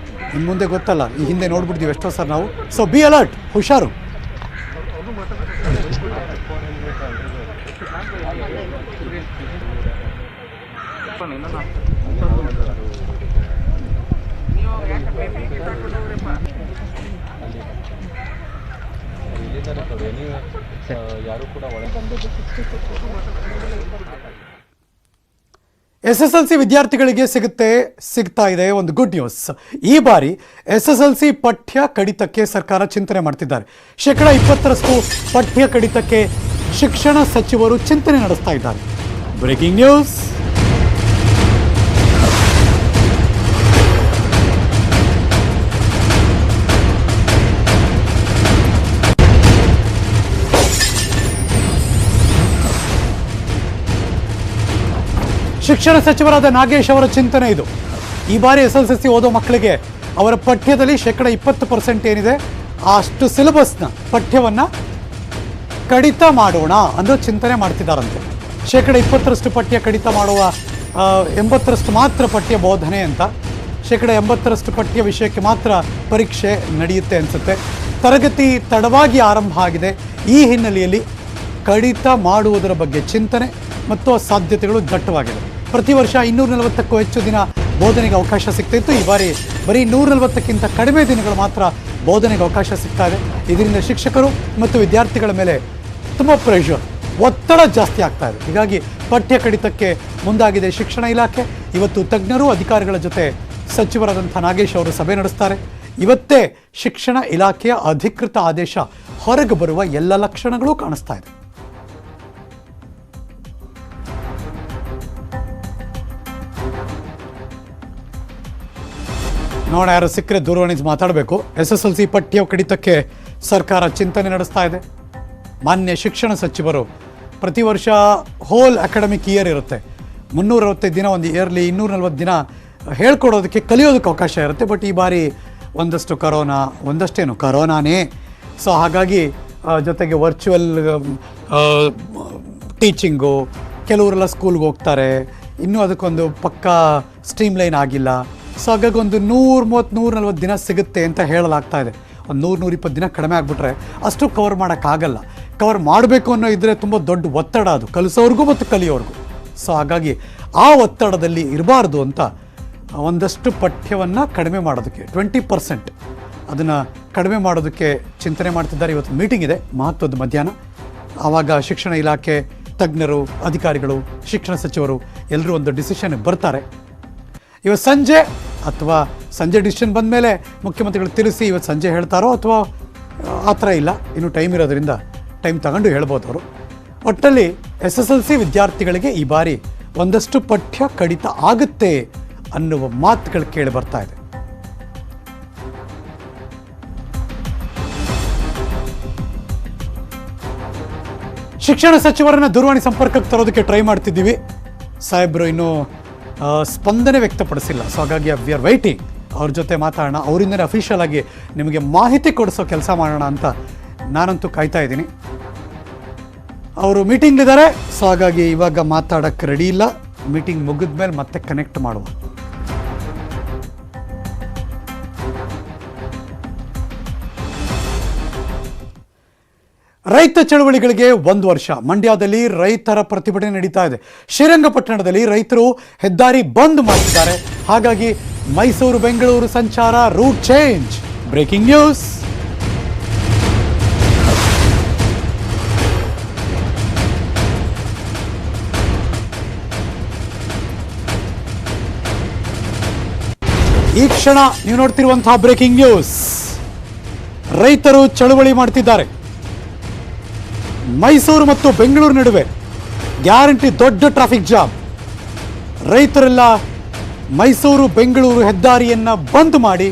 ಇನ್ನು ಮುಂದೆ ಗೊತ್ತಲ್ಲ, ಈ ಹಿಂದೆ ನೋಡ್ಬಿಡ್ತೀವಿ ಎಷ್ಟೋ ಸರ್ ನಾವು. ಸೊ ಬಿ ಅಲರ್ಟ್, ಹುಷಾರು. SSLC ವಿದ್ಯಾರ್ಥಿಗಳಿಗೆ ಸಿಗ್ತಾ ಇದೆ ಒಂದು ಗುಡ್ ನ್ಯೂಸ್. ಈ ಬಾರಿ SSLC ಪಠ್ಯ ಕಡಿತಕ್ಕೆ ಸರ್ಕಾರ ಚಿಂತನೆ ಮಾಡ್ತಿದ್ದಾರೆ. 20% ಪಠ್ಯ ಕಡಿತಕ್ಕೆ ಶಿಕ್ಷಣ ಸಚಿವರು ಚಿಂತನೆ ನಡೆಸ್ತಾ ಇದ್ದಾರೆ. Breaking news. ಶಿಕ್ಷಣ ಸಚಿವರಾದ ನಾಗೇಶ್ ಅವರ ಚಿಂತನೆ ಇದು. ಈ ಬಾರಿ SSLC ಓದೋ ಮಕ್ಕಳಿಗೆ ಅವರ ಪಠ್ಯದಲ್ಲಿ 20% ಏನಿದೆ ಅಷ್ಟು ಸಿಲೆಬಸ್ನ ಪಠ್ಯವನ್ನು ಕಡಿತ ಮಾಡೋಣ ಅನ್ನೋ ಚಿಂತನೆ ಮಾಡ್ತಿದ್ದಾರಂತೆ. 20% ಪಠ್ಯ ಕಡಿತ ಮಾಡುವ 80% ಮಾತ್ರ ಪಠ್ಯ ಬೋಧನೆ ಅಂತ, 80% ಪಠ್ಯ ವಿಷಯಕ್ಕೆ ಮಾತ್ರ ಪರೀಕ್ಷೆ ನಡೆಯುತ್ತೆ ಅನಿಸುತ್ತೆ. ತರಗತಿ ತಡವಾಗಿ ಆರಂಭ ಆಗಿದೆ. ಈ ಹಿನ್ನೆಲೆಯಲ್ಲಿ ಕಡಿತ ಮಾಡುವುದರ ಬಗ್ಗೆ ಚಿಂತನೆ ಮತ್ತು ಸಾಧ್ಯತೆಗಳು ದಟ್ಟವಾಗಿದೆ. ಪ್ರತಿ ವರ್ಷ 240ಕ್ಕೂ ಹೆಚ್ಚು ದಿನ ಬೋಧನೆಗೆ ಅವಕಾಶ ಸಿಗ್ತಾಯಿತ್ತು. ಈ ಬಾರಿ ಬರೀ 140ಕ್ಕಿಂತ ಕಡಿಮೆ ದಿನಗಳು ಮಾತ್ರ ಬೋಧನೆಗೆ ಅವಕಾಶ ಸಿಗ್ತಾ ಇದೆ. ಇದರಿಂದ ಶಿಕ್ಷಕರು ಮತ್ತು ವಿದ್ಯಾರ್ಥಿಗಳ ಮೇಲೆ ತುಂಬ ಪ್ರೆಷರ್, ಒತ್ತಡ ಜಾಸ್ತಿ ಆಗ್ತಾ ಇದೆ. ಹೀಗಾಗಿ ಪಠ್ಯ ಕಡಿತಕ್ಕೆ ಮುಂದಾಗಿದೆ ಶಿಕ್ಷಣ ಇಲಾಖೆ. ಇವತ್ತು ತಜ್ಞರು ಅಧಿಕಾರಿಗಳ ಜೊತೆ ಸಚಿವರಾದಂಥ ನಾಗೇಶ್ ಅವರು ಸಭೆ ನಡೆಸ್ತಾರೆ. ಇವತ್ತೇ ಶಿಕ್ಷಣ ಇಲಾಖೆಯ ಅಧಿಕೃತ ಆದೇಶ ಹೊರಗೆ ಬರುವ ಎಲ್ಲ ಲಕ್ಷಣಗಳು ಕಾಣಿಸ್ತಾ ಇದೆ. ನೋಡ, ಯಾರು ಸಿಕ್ಕರೆ ದೂರವಾಣಿ ಮಾತಾಡಬೇಕು. SSLC ಪಠ್ಯ ಕಡಿತಕ್ಕೆ ಸರ್ಕಾರ ಚಿಂತನೆ ನಡೆಸ್ತಾ ಇದೆ. ಮಾನ್ಯ ಶಿಕ್ಷಣ ಸಚಿವರು ಪ್ರತಿ ವರ್ಷ ಹೋಲ್ ಅಕಾಡೆಮಿಕ್ ಇಯರ್ ಇರುತ್ತೆ, 365 ದಿನ ಒಂದು ಇಯರ್ಲಿ 240 ದಿನ ಹೇಳ್ಕೊಡೋದಕ್ಕೆ ಕಲಿಯೋದಕ್ಕೆ ಅವಕಾಶ ಇರುತ್ತೆ. ಬಟ್ ಈ ಬಾರಿ ಒಂದಷ್ಟು ಕರೋನಾನೇ. ಸೊ ಹಾಗಾಗಿ ಜೊತೆಗೆ ವರ್ಚುವಲ್ ಟೀಚಿಂಗು, ಕೆಲವರೆಲ್ಲ ಸ್ಕೂಲ್ಗೆ ಹೋಗ್ತಾರೆ, ಇನ್ನೂ ಅದಕ್ಕೊಂದು ಪಕ್ಕಾ ಸ್ಟ್ರೀಮ್ ಲೈನ್ ಆಗಿಲ್ಲ. ಸೊ ಹಾಗಾಗಿ ಒಂದು 130-140 ದಿನ ಸಿಗುತ್ತೆ ಅಂತ ಹೇಳಲಾಗ್ತಾ ಇದೆ. ಒಂದು 100-120 ದಿನ ಕಡಿಮೆ ಆಗಿಬಿಟ್ರೆ ಅಷ್ಟು ಕವರ್ ಮಾಡೋಕ್ಕಾಗಲ್ಲ. ಕವರ್ ಮಾಡಬೇಕು ಅನ್ನೋ ಇದ್ದರೆ ತುಂಬ ದೊಡ್ಡ ಒತ್ತಡ ಅದು, ಕಲಿಸೋರ್ಗೂ ಮತ್ತು ಕಲಿಯೋರ್ಗೂ. ಸೊ ಹಾಗಾಗಿ ಆ ಒತ್ತಡದಲ್ಲಿ ಇರಬಾರ್ದು ಅಂತ ಒಂದಷ್ಟು ಪಠ್ಯವನ್ನು ಕಡಿಮೆ ಮಾಡೋದಕ್ಕೆ 20% ಅದನ್ನು ಕಡಿಮೆ ಮಾಡೋದಕ್ಕೆ ಚಿಂತನೆ ಮಾಡ್ತಿದ್ದಾರೆ. ಇವತ್ತು ಮೀಟಿಂಗ್ ಇದೆ, ಮಹತ್ವದ ಮಧ್ಯಾಹ್ನ. ಆವಾಗ ಶಿಕ್ಷಣ ಇಲಾಖೆ ತಜ್ಞರು, ಅಧಿಕಾರಿಗಳು, ಶಿಕ್ಷಣ ಸಚಿವರು ಎಲ್ಲರೂ ಒಂದು ಡಿಸಿಷನ್ಗೆ ಬರ್ತಾರೆ. ಇವತ್ತು ಸಂಜೆ ಅಥವಾ ಸಂಜೆ ಡಿಸಿಷನ್ ಬಂದ ಮೇಲೆ ಮುಖ್ಯಮಂತ್ರಿಗಳು ತಿಳಿಸಿ ಇವತ್ತು ಸಂಜೆ ಹೇಳ್ತಾರೋ ಅಥವಾ ಆ ಥರ ಇಲ್ಲ, ಇನ್ನೂ ಟೈಮ್ ಇರೋದ್ರಿಂದ ಟೈಮ್ ತಗೊಂಡು ಹೇಳ್ಬೋದು ಅವರು. ಒಟ್ಟಲ್ಲಿ SSLC ವಿದ್ಯಾರ್ಥಿಗಳಿಗೆ ಈ ಬಾರಿ ಒಂದಷ್ಟು ಪಠ್ಯ ಕಡಿತ ಆಗುತ್ತೆ ಅನ್ನುವ ಮಾತುಗಳು ಕೇಳಿ ಬರ್ತಾ ಇದೆ. ಶಿಕ್ಷಣ ಸಚಿವರನ್ನ ದೂರವಾಣಿ ಸಂಪರ್ಕಕ್ಕೆ ತರೋದಕ್ಕೆ ಟ್ರೈ ಮಾಡ್ತಿದ್ದೀವಿ. ಸಾಹೇಬರು ಇನ್ನೂ ಸ್ಪಂದನೆ ವ್ಯಕ್ತಪಡಿಸಿಲ್ಲ. ಸೊ ಹಾಗಾಗಿ ವಿ ಆರ್ ವೈಟಿಂಗ್. ಅವ್ರ ಜೊತೆ ಮಾತಾಡೋಣ, ಅವರಿಂದನೇ ಅಫಿಷಿಯಲ್ ಆಗಿ ನಿಮಗೆ ಮಾಹಿತಿ ಕೊಡಿಸೋ ಕೆಲಸ ಮಾಡೋಣ ಅಂತ ನಾನಂತೂ ಕಾಯ್ತಾ ಇದ್ದೀನಿ. ಅವರು ಮೀಟಿಂಗ್ಲಿದ್ದಾರೆ. ಸೊ ಹಾಗಾಗಿ ಇವಾಗ ಮಾತಾಡೋಕ್ಕೆ ರೆಡಿ ಇಲ್ಲ. ಮೀಟಿಂಗ್ ಮುಗಿದ ಮೇಲೆ ಮತ್ತೆ ಕನೆಕ್ಟ್ ಮಾಡುವ. ರೈತ ಚಳವಳಿಗಳಿಗೆ 1 ವರ್ಷ. ಮಂಡ್ಯದಲ್ಲಿ ರೈತರ ಪ್ರತಿಭಟನೆ ನಡೀತಾ ಇದೆ. ಶ್ರೀರಂಗಪಟ್ಟಣದಲ್ಲಿ ರೈತರು ಹೆದ್ದಾರಿ ಬಂದ್ ಮಾಡಿದ್ದಾರೆ. ಹಾಗಾಗಿ ಮೈಸೂರು ಬೆಂಗಳೂರು ಸಂಚಾರ ರೂಟ್ ಚೇಂಜ್. Breaking news. ಈ ಕ್ಷಣ ನೀವು ನೋಡ್ತಿರುವಂತಹ ಬ್ರೇಕಿಂಗ್ ನ್ಯೂಸ್. ರೈತರು ಚಳವಳಿ ಮಾಡ್ತಿದ್ದಾರೆ. ಮೈಸೂರು ಮತ್ತು ಬೆಂಗಳೂರು ನಡುವೆ ಗ್ಯಾರಂಟಿ ದೊಡ್ಡ ಟ್ರಾಫಿಕ್ ಜಾಮ್. ರೈತರೆಲ್ಲ ಮೈಸೂರು ಬೆಂಗಳೂರು ಹೆದ್ದಾರಿಯನ್ನು ಬಂದ್ ಮಾಡಿ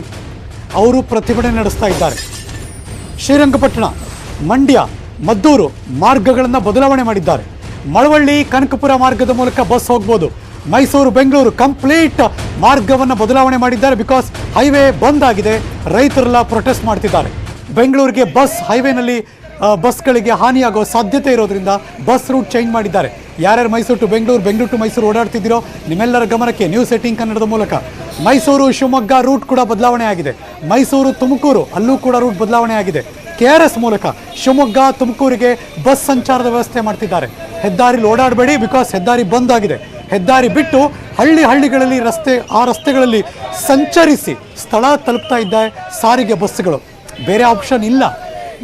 ಅವರು ಪ್ರತಿಭಟನೆ ನಡೆಸ್ತಾ ಇದ್ದಾರೆ. ಶ್ರೀರಂಗಪಟ್ಟಣ, ಮಂಡ್ಯ, ಮದ್ದೂರು ಮಾರ್ಗಗಳನ್ನು ಬದಲಾವಣೆ ಮಾಡಿದ್ದಾರೆ. ಮಳವಳ್ಳಿ, ಕನಕಪುರ ಮಾರ್ಗದ ಮೂಲಕ ಬಸ್ ಹೋಗ್ಬೋದು. ಮೈಸೂರು ಬೆಂಗಳೂರು ಕಂಪ್ಲೀಟ್ ಮಾರ್ಗವನ್ನು ಬದಲಾವಣೆ ಮಾಡಿದ್ದಾರೆ. ಬಿಕಾಸ್ ಹೈವೇ ಬಂದ್ ಆಗಿದೆ. ರೈತರೆಲ್ಲ ಪ್ರೊಟೆಸ್ಟ್ ಮಾಡ್ತಿದ್ದಾರೆ. ಬೆಂಗಳೂರಿಗೆ ಬಸ್ ಹೈವೇನಲ್ಲಿ ಬಸ್ಗಳಿಗೆ ಹಾನಿಯಾಗೋ ಸಾಧ್ಯತೆ ಇರೋದ್ರಿಂದ ಬಸ್ ರೂಟ್ ಚೇಂಜ್ ಮಾಡಿದ್ದಾರೆ. ಯಾರ್ಯಾರು ಮೈಸೂರು ಟು ಬೆಂಗಳೂರು, ಬೆಂಗಳೂರು ಟು ಮೈಸೂರು ಓಡಾಡ್ತಿದ್ದೀರೋ ನಿಮ್ಮೆಲ್ಲರ ಗಮನಕ್ಕೆ ನ್ಯೂಸ್ 18 ಕನ್ನಡದ ಮೂಲಕ ಮೈಸೂರು ಶಿವಮೊಗ್ಗ ರೂಟ್ ಕೂಡ ಬದಲಾವಣೆ ಆಗಿದೆ. ಮೈಸೂರು ತುಮಕೂರು ಅಲ್ಲೂ ಕೂಡ ರೂಟ್ ಬದಲಾವಣೆ ಆಗಿದೆ. KRS ಮೂಲಕ ಶಿವಮೊಗ್ಗ ತುಮಕೂರಿಗೆ ಬಸ್ ಸಂಚಾರದ ವ್ಯವಸ್ಥೆ ಮಾಡ್ತಿದ್ದಾರೆ. ಹೆದ್ದಾರಿಲಿ ಓಡಾಡಬೇಡಿ, ಬಿಕಾಸ್ ಹೆದ್ದಾರಿ ಬಂದ್ ಆಗಿದೆ. ಹೆದ್ದಾರಿ ಬಿಟ್ಟು ಹಳ್ಳಿಗಳಲ್ಲಿ ರಸ್ತೆಗಳಲ್ಲಿ ಸಂಚರಿಸಿ ಸ್ಥಳ ತಲುಪ್ತಾ ಇದ್ದಾರೆ ಸಾರಿಗೆ ಬಸ್ಸುಗಳು. ಬೇರೆ ಆಪ್ಷನ್ ಇಲ್ಲ.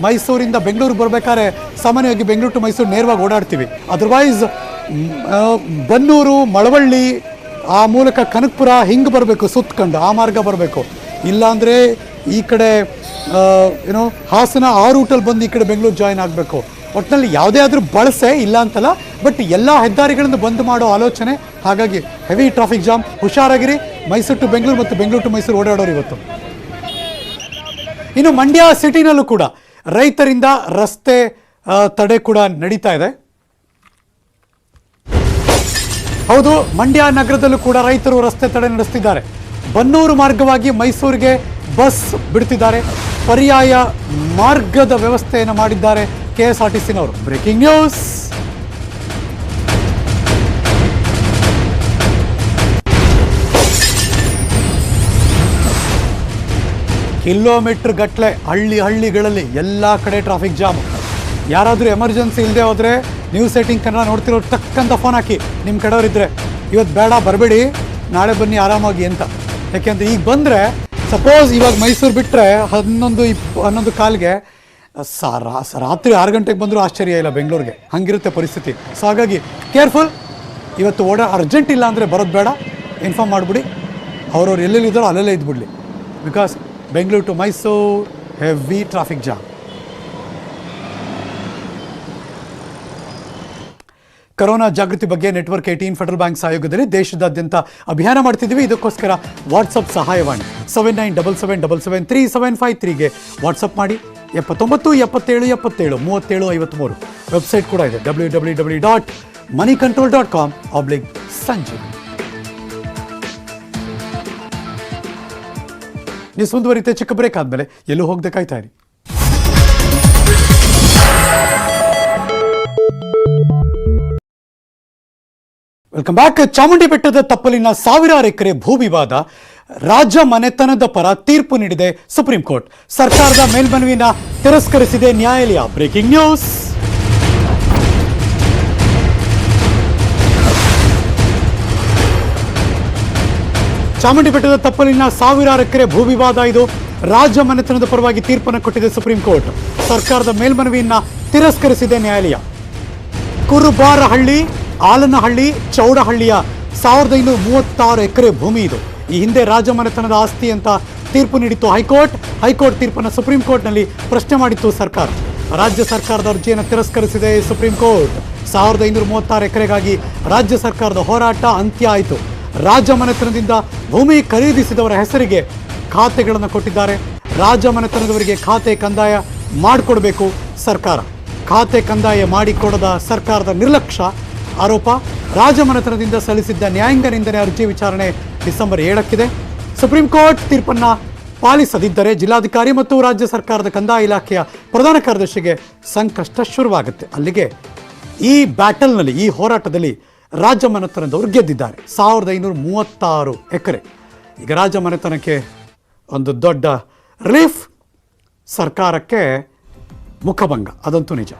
ಮೈಸೂರಿಂದ ಬೆಂಗಳೂರು ಬರಬೇಕಾದ್ರೆ ಸಾಮಾನ್ಯವಾಗಿ ಬೆಂಗಳೂರು ಟು ಮೈಸೂರು ನೇರವಾಗಿ ಓಡಾಡ್ತೀವಿ. ಅದರ್ವೈಸ್ ಬನ್ನೂರು, ಮಳವಳ್ಳಿ, ಆ ಮೂಲಕ ಕನಕಪುರ ಹಿಂಗೆ ಬರಬೇಕು, ಸುತ್ತಕೊಂಡು ಆ ಮಾರ್ಗ ಬರಬೇಕು. ಇಲ್ಲಾಂದರೆ ಈ ಕಡೆ ಹಾಸನ ಆ ರೂಟಲ್ಲಿ ಬಂದು ಈ ಕಡೆ ಬೆಂಗಳೂರು ಜಾಯಿನ್ ಆಗಬೇಕು. ಒಟ್ಟಿನಲ್ಲಿ ಯಾವುದೇ ಆದರೂ ಬಳಸೆ ಇಲ್ಲ ಅಂತಲ್ಲ, ಬಟ್ ಎಲ್ಲ ಹೆದ್ದಾರಿಗಳನ್ನು ಬಂದ್ ಮಾಡೋ ಆಲೋಚನೆ. ಹಾಗಾಗಿ ಹೆವಿ ಟ್ರಾಫಿಕ್ ಜಾಮ್. ಹುಷಾರಾಗಿರಿ. ಮೈಸೂರು ಟು ಬೆಂಗಳೂರು ಮತ್ತು ಬೆಂಗಳೂರು ಟು ಮೈಸೂರು ಓಡಾಡೋರು ಇವತ್ತು. ಇನ್ನು ಮಂಡ್ಯ ಸಿಟಿನಲ್ಲೂ ಕೂಡ ರೈತರಿಂದ ರಸ್ತೆ ತಡೆ ಕೂಡ ನಡೀತಾ ಇದೆ. ಹೌದು, ಮಂಡ್ಯ ನಗರದಲ್ಲೂ ಕೂಡ ರೈತರು ರಸ್ತೆ ತಡೆ ನಡೆಸುತ್ತಿದ್ದಾರೆ. ಬನ್ನೂರು ಮಾರ್ಗವಾಗಿ ಮೈಸೂರಿಗೆ ಬಸ್ ಬಿಡ್ತಿದ್ದಾರೆ. ಪರ್ಯಾಯ ಮಾರ್ಗದ ವ್ಯವಸ್ಥೆಯನ್ನು ಮಾಡಿದ್ದಾರೆ ಕೆಎಸ್ಆರ್ಟಿಸಿನವರು. Breaking news. ಕಿಲೋಮೀಟರ್ ಗಟ್ಟಲೆ ಹಳ್ಳಿಗಳಲ್ಲಿ ಎಲ್ಲ ಕಡೆ ಟ್ರಾಫಿಕ್ ಜಾಮ್. ಯಾರಾದರೂ ಎಮರ್ಜೆನ್ಸಿ ಇಲ್ಲದೆ ಹೋದರೆ ನ್ಯೂಸ್ 18 ಕನ್ನಡ ನೋಡ್ತಿರೋ ಟಕ್ಕಂತ ಫೋನ್ ಹಾಕಿ, ನಿಮ್ಮ ಕಡೆಯವರಿದ್ದರೆ ಇವತ್ತು ಬೇಡ ಬರಬೇಡಿ, ನಾಳೆ ಬನ್ನಿ ಆರಾಮಾಗಿ ಅಂತ. ಯಾಕೆಂದರೆ ಈಗ ಬಂದರೆ ಸಪೋಸ್ ಇವಾಗ ಮೈಸೂರು ಬಿಟ್ಟರೆ 11 ಕಾಲಿಗೆ ರಾತ್ರಿ 6 ಗಂಟೆಗೆ ಬಂದರೂ ಆಶ್ಚರ್ಯ ಇಲ್ಲ ಬೆಂಗಳೂರಿಗೆ, ಹಂಗಿರುತ್ತೆ ಪರಿಸ್ಥಿತಿ. ಸೊ ಹಾಗಾಗಿ ಕೇರ್ಫುಲ್. ಇವತ್ತು ಅರ್ಜೆಂಟ್ ಇಲ್ಲ ಅಂದರೆ ಬರೋದು ಬೇಡ, ಇನ್ಫಾರ್ಮ್ ಮಾಡಿಬಿಡಿ. ಅವ್ರವ್ರು ಎಲ್ಲೆಲ್ಲಿದ್ದಾರೋ ಅಲ್ಲಲ್ಲೇ ಇದ್ಬಿಡಲಿ. Because Bengaluru to Mysuru heavy traffic jam. Corona ಜಾಗೃತಿ ಬಗ್ಗೆ ನೆಟ್ವರ್ಕ್ 18 ಫೆಡರಲ್ ಬ್ಯಾಂಕ್ ಸಹಯೋಗದಲ್ಲಿ ದೇಶದಾದ್ಯಂತ ಅಭಿಯಾನ ಮಾಡ್ತಿದ್ದೀವಿ. ಇದಕ್ಕೋಸ್ಕರ ವಾಟ್ಸಪ್ ಸಹಾಯವಾಣಿ 7977773753ಗೆ ವಾಟ್ಸಪ್ ಮಾಡಿ. 79 77 77 37 53 ವೆಬ್ಸೈಟ್ ಕೂಡ ಇದೆ www.moneycontrol.com/ಸಂಜೀವ್. ನ್ಯೂಸ್ ಮುಂದುವರಿತೆ. ಚಿಕ್ಕ ಬ್ರೇಕ್ ಆದಮೇಲೆ ಎಲ್ಲೂ ಹೋಗದೆ ಕಾಯ್ತಾ ಇರಿ. Welcome back. ಚಾಮುಂಡಿ ಬೆಟ್ಟದ ತಪ್ಪಲಿನ ಸಾವಿರಾರು ಎಕರೆ ಭೂ ವಿವಾದ ರಾಜ ಮನೆತನದ ಪರ ತೀರ್ಪು ನೀಡಿದೆ ಸುಪ್ರೀಂ ಕೋರ್ಟ್. ಸರ್ಕಾರದ ಮೇಲ್ಮನವಿನ ತಿರಸ್ಕರಿಸಿದೆ ನ್ಯಾಯಾಲಯ. Breaking news. ಚಾಮುಂಡಿ ಬೆಟ್ಟದ ತಪ್ಪಲಿನ ಸಾವಿರಾರು ಎಕರೆ ಭೂ ವಿವಾದ ಇದು ರಾಜ ಮನೆತನದ ಪರವಾಗಿ ತೀರ್ಪನ್ನು ಕೊಟ್ಟಿದೆ ಸುಪ್ರೀಂ ಕೋರ್ಟ್. ಸರ್ಕಾರದ ಮೇಲ್ಮನವಿಯನ್ನ ತಿರಸ್ಕರಿಸಿದೆ ನ್ಯಾಯಾಲಯ. ಕುರುಬಾರಹಳ್ಳಿ, ಆಲನಹಳ್ಳಿ, ಚೌಡಹಳ್ಳಿಯ 1536 ಎಕರೆ ಭೂಮಿ ಇದು. ಈ ಹಿಂದೆ ರಾಜ ಮನೆತನದ ಆಸ್ತಿ ಅಂತ ತೀರ್ಪು ನೀಡಿತ್ತು ಹೈಕೋರ್ಟ್. ಹೈಕೋರ್ಟ್ ತೀರ್ಪನ್ನು ಸುಪ್ರೀಂ ಕೋರ್ಟ್ನಲ್ಲಿ ಪ್ರಶ್ನೆ ಮಾಡಿತ್ತು ಸರ್ಕಾರ. ರಾಜ್ಯ ಸರ್ಕಾರದ ಅರ್ಜಿಯನ್ನು ತಿರಸ್ಕರಿಸಿದೆ ಸುಪ್ರೀಂ ಕೋರ್ಟ್. 1536 ಎಕರೆಗಾಗಿ ರಾಜ್ಯ ಸರ್ಕಾರದ ಹೋರಾಟ ಅಂತ್ಯ ಆಯಿತು. ರಾಜ ಮನೆತನದಿಂದ ಭೂಮಿ ಖರೀದಿಸಿದವರ ಹೆಸರಿಗೆ ಖಾತೆಗಳನ್ನು ಕೊಟ್ಟಿದ್ದಾರೆ. ರಾಜ ಮನೆತನದವರಿಗೆ ಖಾತೆ ಕಂದಾಯ ಮಾಡಿಕೊಡಬೇಕು ಸರ್ಕಾರ. ಖಾತೆ ಕಂದಾಯ ಮಾಡಿಕೊಡದ ಸರ್ಕಾರದ ನಿರ್ಲಕ್ಷ್ಯ ಆರೋಪ. ರಾಜ ಮನೆತನದಿಂದ ಸಲ್ಲಿಸಿದ್ದ ನ್ಯಾಯಾಂಗ ನಿಂದನೆ ಅರ್ಜಿ ವಿಚಾರಣೆ ಡಿಸೆಂಬರ್ 7ಕ್ಕಿದೆ. ಸುಪ್ರೀಂ ಕೋರ್ಟ್ ತೀರ್ಪನ್ನು ಪಾಲಿಸದಿದ್ದರೆ ಜಿಲ್ಲಾಧಿಕಾರಿ ಮತ್ತು ರಾಜ್ಯ ಸರ್ಕಾರದ ಕಂದಾಯ ಇಲಾಖೆಯ ಪ್ರಧಾನ ಕಾರ್ಯದರ್ಶಿಗೆ ಸಂಕಷ್ಟ ಶುರುವಾಗುತ್ತೆ. ಅಲ್ಲಿಗೆ ಈ ಬ್ಯಾಟಲ್ನಲ್ಲಿ, ಈ ಹೋರಾಟದಲ್ಲಿ ರಾಜ ಮನೆತನದವರು ಗೆದ್ದಿದ್ದಾರೆ. 1536 ಎಕರೆ. ಈಗ ರಾಜ ಮನೆತನಕ್ಕೆ ಒಂದು ದೊಡ್ಡ ರಿಲೀಫ್, ಸರ್ಕಾರಕ್ಕೆ ಮುಖಭಂಗ, ಅದಂತೂ ನಿಜ.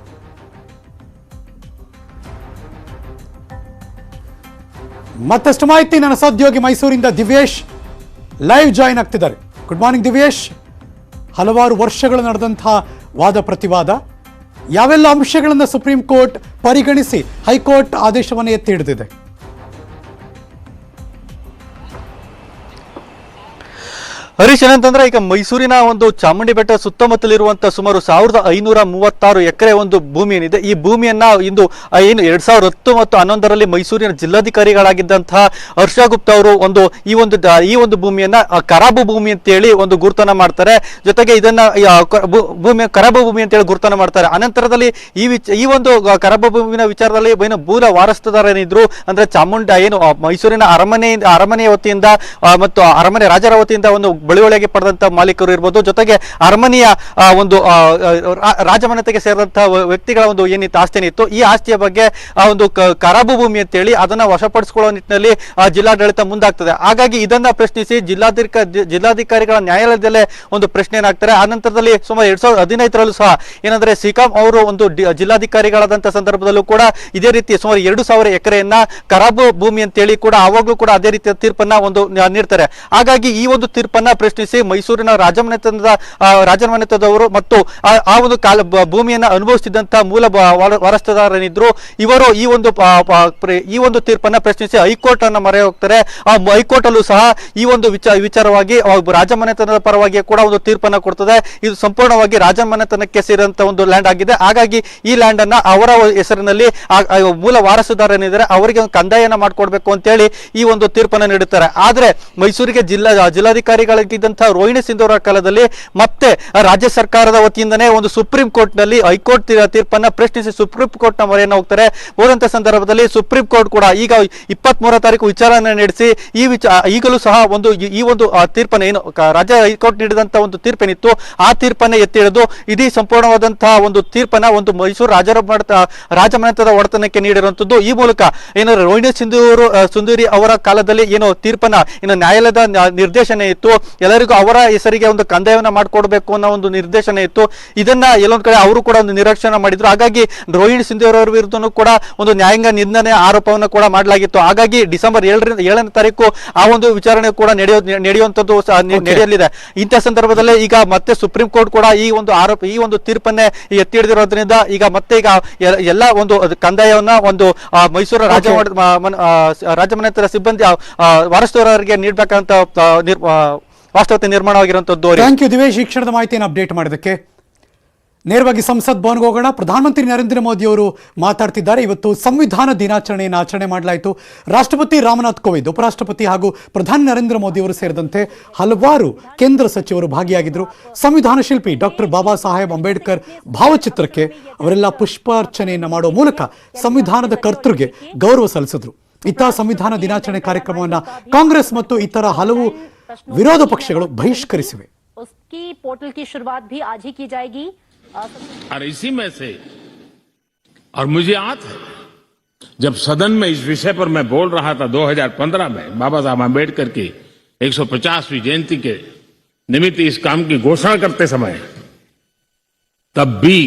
ಮತ್ತಷ್ಟು ಮಾಹಿತಿ ನನ್ನ ಸಹೋದ್ಯೋಗಿ ಮೈಸೂರಿಂದ ದಿವ್ಯೇಶ್ ಲೈವ್ ಜಾಯಿನ್ ಆಗ್ತಿದ್ದಾರೆ. Good morning Divyesh. ಹಲವಾರು ವರ್ಷಗಳು ನಡೆದಂತಹ ವಾದ ಪ್ರತಿವಾದ, ಯಾವೆಲ್ಲ ಅಂಶಗಳನ್ನು ಸುಪ್ರೀಂ ಕೋರ್ಟ್ ಪರಿಗಣಿಸಿ ಹೈಕೋರ್ಟ್ ಆದೇಶವನ್ನು ಎತ್ತಿ ಹಿಡಿದಿದೆ? ಹರೀಶ್, ಏನಂತಂದ್ರೆ ಈಗ ಮೈಸೂರಿನ ಒಂದು ಚಾಮುಂಡಿ ಬೆಟ್ಟ ಸುತ್ತಮುತ್ತಲಿರುವಂತಹ ಸುಮಾರು 1536 ಎಕರೆ ಒಂದು ಭೂಮಿ ಏನಿದೆ, ಈ ಭೂಮಿಯನ್ನ ಇಂದು ಏನು 2010 ಮತ್ತು 11ರಲ್ಲಿ ಮೈಸೂರಿನ ಜಿಲ್ಲಾಧಿಕಾರಿಗಳಾಗಿದ್ದಂತಹ ಹರ್ಷ ಗುಪ್ತಾ ಅವರು ಈ ಒಂದು ಭೂಮಿಯನ್ನ ಖರಾಬು ಭೂಮಿ ಅಂತೇಳಿ ಒಂದು ಗುರುತನ್ನ ಮಾಡ್ತಾರೆ. ಜೊತೆಗೆ ಇದನ್ನ ಖರಾಬು ಭೂಮಿ ಅಂತೇಳಿ ಗುರುತನ್ನ ಮಾಡ್ತಾರೆ. ಅನಂತರದಲ್ಲಿ ಈ ಒಂದು ಖರಾಬು ಭೂಮಿನ ವಿಚಾರದಲ್ಲಿ ಏನು ಮೂಲ ವಾರಸುದಾರರೇನಿದ್ರು ಅಂದ್ರೆ ಚಾಮುಂಡಿ ಏನು ಮೈಸೂರಿನ ಅರಮನೆಯ ವತಿಯಿಂದ ಮತ್ತು ಅರಮನೆ ರಾಜರ ವತಿಯಿಂದ ಒಂದು ಬಳುವಳಿಗೆ ಪಡೆದಂತ ಮಾಲೀಕರು ಇರ್ಬೋದು, ಜೊತೆಗೆ ಅರಮನೆಯ ಒಂದು ರಾಜಮನೆತೆಗೆ ಸೇರಿದಂತಹ ವ್ಯಕ್ತಿಗಳ ಒಂದು ಏನಿತ್ತು ಆಸ್ತಿ ಏನಿತ್ತು, ಈ ಆಸ್ತಿಯ ಬಗ್ಗೆ ಒಂದು ಖರಾಬು ಭೂಮಿ ಅಂತೇಳಿ ಅದನ್ನ ವಶಪಡಿಸಿಕೊಳ್ಳುವ ನಿಟ್ಟಿನಲ್ಲಿ ಜಿಲ್ಲಾಡಳಿತ ಮುಂದಾಗ್ತದೆ. ಹಾಗಾಗಿ ಇದನ್ನ ಪ್ರಶ್ನಿಸಿ ಜಿಲ್ಲಾಧಿಕಾರಿಗಳ ನ್ಯಾಯಾಲಯದಲ್ಲೇ ಒಂದು ಪ್ರಶ್ನೆ ಏನಾಗ್ತಾರೆ. ಆ ನಂತರದಲ್ಲಿ ಸುಮಾರು 2015ರಲ್ಲೂ ಸಹ ಏನಂದ್ರೆ ಸಿಕಾಂ ಅವರು ಒಂದು ಜಿಲ್ಲಾಧಿಕಾರಿಗಳಾದಂತಹ ಸಂದರ್ಭದಲ್ಲೂ ಕೂಡ ಇದೇ ರೀತಿ ಸುಮಾರು 2000 ಎಕರೆಯನ್ನ ಖರಾಬು ಭೂಮಿ ಅಂತೇಳಿ ಕೂಡ ಆವಾಗಲೂ ಕೂಡ ಅದೇ ರೀತಿಯ ತೀರ್ಪನ್ನ ಒಂದು ನೀಡ್ತಾರೆ. ಹಾಗಾಗಿ ಈ ಒಂದು ತೀರ್ಪನ್ನ ಪ್ರಶ್ನಿಸಿ ಮೈಸೂರಿನ ರಾಜಮನೆತನದವರು ಮತ್ತು ಆ ಒಂದು ಭೂಮಿಯನ್ನ ಅನುಭವಿಸುತ್ತಿದ್ದಂತಹ ಮೂಲ ವಾರಸುದಾರರೇನಿದ್ರು ಇವರು ಈ ಒಂದು ತೀರ್ಪನ್ನ ಪ್ರಶ್ನಿಸಿ ಹೈಕೋರ್ಟ್ ಅನ್ನ ಮೊರೆ ಹೋಗ್ತಾರೆ. ಆ ಹೈಕೋರ್ಟ್ ಅಲ್ಲೂ ಸಹ ಈ ಒಂದು ವಿಚಾರವಾಗಿ ರಾಜಮನೆತನದ ಪರವಾಗಿ ಕೂಡ ಒಂದು ತೀರ್ಪನ್ನ ಕೊಡ್ತದೆ. ಇದು ಸಂಪೂರ್ಣವಾಗಿ ರಾಜಮನೆತನಕ್ಕೆ ಸೇರಿದಂತ ಒಂದು ಲ್ಯಾಂಡ್ ಆಗಿದೆ. ಹಾಗಾಗಿ ಈ ಲ್ಯಾಂಡ್ ಅನ್ನ ಅವರ ಹೆಸರಿನಲ್ಲಿ ಮೂಲ ವಾರಸುದಾರರೇನಿದ್ದಾರೆ ಅವರಿಗೆ ಕಂದಾಯನ ಮಾಡ್ಕೊಡ್ಬೇಕು ಅಂತೇಳಿ ಈ ಒಂದು ತೀರ್ಪನ್ನ ನೀಡುತ್ತಾರೆ. ಆದ್ರೆ ಮೈಸೂರಿಗೆ ಜಿಲ್ಲಾಧಿಕಾರಿಗಳಿಗೆ ಆಗಿದ್ದಂತಹ ರೋಹಿಣಿ ಸಿಂಧು ಅವರ ಕಾಲದಲ್ಲಿ ಮತ್ತೆ ರಾಜ್ಯ ಸರ್ಕಾರದ ವತಿಯಿಂದನೇ ಒಂದು ಸುಪ್ರೀಂ ಕೋರ್ಟ್ ನಲ್ಲಿ ಹೈಕೋರ್ಟ್ ತೀರ್ಪನ್ನ ಪ್ರಶ್ನಿಸಿ ಸುಪ್ರೀಂ ಕೋರ್ಟ್ ನ ಮೊರೆಯನ್ನು ಹೋಗ್ತಾರೆ. ಹೋದಂತ ಸಂದರ್ಭದಲ್ಲಿ ಸುಪ್ರೀಂ ಕೋರ್ಟ್ ಕೂಡ ಈಗ 23 ತಾರೀಕು ವಿಚಾರಣೆ ನಡೆಸಿ ಈಗಲೂ ಸಹ ಈ ಒಂದು ತೀರ್ಪನ್ನು ಏನು ರಾಜ್ಯ ಹೈಕೋರ್ಟ್ ನೀಡಿದಂತ ಒಂದು ತೀರ್ಪೇನಿತ್ತು ಆ ತೀರ್ಪನ್ನೇ ಎತ್ತಿ ಹಿಡಿದು ಇಡೀ ಸಂಪೂರ್ಣವಾದಂತಹ ಒಂದು ತೀರ್ಪನ್ನ ಒಂದು ಮೈಸೂರು ರಾಜಮನೆತನದ ಒಡೆತನಕ್ಕೆ ನೀಡಿರುವಂತದ್ದು. ಈ ಮೂಲಕ ಏನು ರೋಹಿಣಿ ಸುಂದೂರಿ ಅವರ ಕಾಲದಲ್ಲಿ ಏನು ತೀರ್ಪನ್ನ ಏನು ನ್ಯಾಯಾಲಯದ ನಿರ್ದೇಶನ ಇತ್ತು, ಎಲ್ಲರಿಗೂ ಅವರ ಹೆಸರಿಗೆ ಒಂದು ಕಂದಾಯವನ್ನ ಮಾಡಿಕೊಡ್ಬೇಕು ಅನ್ನೋ ಒಂದು ನಿರ್ದೇಶನ ಇತ್ತು. ಇದನ್ನ ಎಲ್ಲೊಂದ್ ಕಡೆ ಅವರು ಕೂಡ ಒಂದು ನಿರೀಕ್ಷಣೆ ಮಾಡಿದ್ರು. ಹಾಗಾಗಿ ರೋಹಿಣಿ ಸಿಂಧೂರಿ ಅವರ ವಿರುದ್ಧನೂ ಕೂಡ ಒಂದು ನ್ಯಾಯಾಂಗ ನಿಂದನೆ ಆರೋಪವನ್ನು ಕೂಡ ಮಾಡಲಾಗಿತ್ತು. ಹಾಗಾಗಿ ಡಿಸೆಂಬರ್ 7ನೇ ತಾರೀಕು ಆ ಒಂದು ವಿಚಾರಣೆ ಕೂಡ ನಡೆಯುವಂತದ್ದು ನಡೆಯಲಿದೆ. ಇಂಥ ಸಂದರ್ಭದಲ್ಲಿ ಈಗ ಮತ್ತೆ ಸುಪ್ರೀಂ ಕೋರ್ಟ್ ಕೂಡ ಈ ಒಂದು ತೀರ್ಪನ್ನೇ ಎತ್ತಿ ಹಿಡಿದಿರೋದ್ರಿಂದ ಈಗ ಮತ್ತೆ ಎಲ್ಲ ಒಂದು ಕಂದಾಯವನ್ನ ಒಂದು ಮೈಸೂರು ರಾಜಮನೆತನ ಸಿಬ್ಬಂದಿ ವಾರಸುದಾರರಿಗೆ ನೀಡಬೇಕಂತ ವಾಸ್ತವತೆ ನಿರ್ಮಾಣವಾಗಿರುವಂತದ್ದು. ಥ್ಯಾಂಕ್ ಯು ದಿವೇಶ್, ಈ ಕ್ಷಣದ ಮಾಹಿತಿಯನ್ನು ಅಪ್ಡೇಟ್ ಮಾಡೋದಕ್ಕೆ. ನೇರವಾಗಿ ಸಂಸತ್ ಭವನ್ಗೆ ಹೋಗೋಣ. ಪ್ರಧಾನಮಂತ್ರಿ ನರೇಂದ್ರ ಮೋದಿ ಅವರು ಮಾತಾಡ್ತಿದ್ದಾರೆ. ಇವತ್ತು ಸಂವಿಧಾನ ದಿನಾಚರಣೆಯನ್ನು ಆಚರಣೆ ಮಾಡಲಾಯಿತು. ರಾಷ್ಟ್ರಪತಿ ರಾಮನಾಥ್ ಕೋವಿಂದ್, ಉಪರಾಷ್ಟ್ರಪತಿ ಹಾಗೂ ಪ್ರಧಾನಿ ನರೇಂದ್ರ ಮೋದಿ ಅವರು ಸೇರಿದಂತೆ ಹಲವಾರು ಕೇಂದ್ರ ಸಚಿವರು ಭಾಗಿಯಾಗಿದ್ದರು. ಸಂವಿಧಾನ ಶಿಲ್ಪಿ ಡಾಕ್ಟರ್ ಬಾಬಾ ಸಾಹೇಬ್ ಅಂಬೇಡ್ಕರ್ ಭಾವಚಿತ್ರಕ್ಕೆ ಅವರೆಲ್ಲ ಪುಷ್ಪಾರ್ಚನೆಯನ್ನು ಮಾಡುವ ಮೂಲಕ ಸಂವಿಧಾನದ ಕರ್ತೃಗೆ ಗೌರವ ಸಲ್ಲಿಸಿದ್ರು. ಇತ್ತ ಸಂವಿಧಾನ ದಿನಾಚರಣೆ ಕಾರ್ಯಕ್ರಮವನ್ನು ಕಾಂಗ್ರೆಸ್ ಮತ್ತು ಇತರ ಹಲವು ವಿರೋಧ ಪಕ್ಷಗಳು ಬಹಿಷ್ಕರಿಸಿವೆ. उसकी पोर्टल की शुरुआत भी आज ही की जाएगी. और इसी में से और मुझे याद है जब सदन में इस विषय पर मैं बोल रहा था 2015 में बाबा साहब आम्बेडकर की 150वीं जयंती के निमित्त इस काम की घोषणा करते समय, तब भी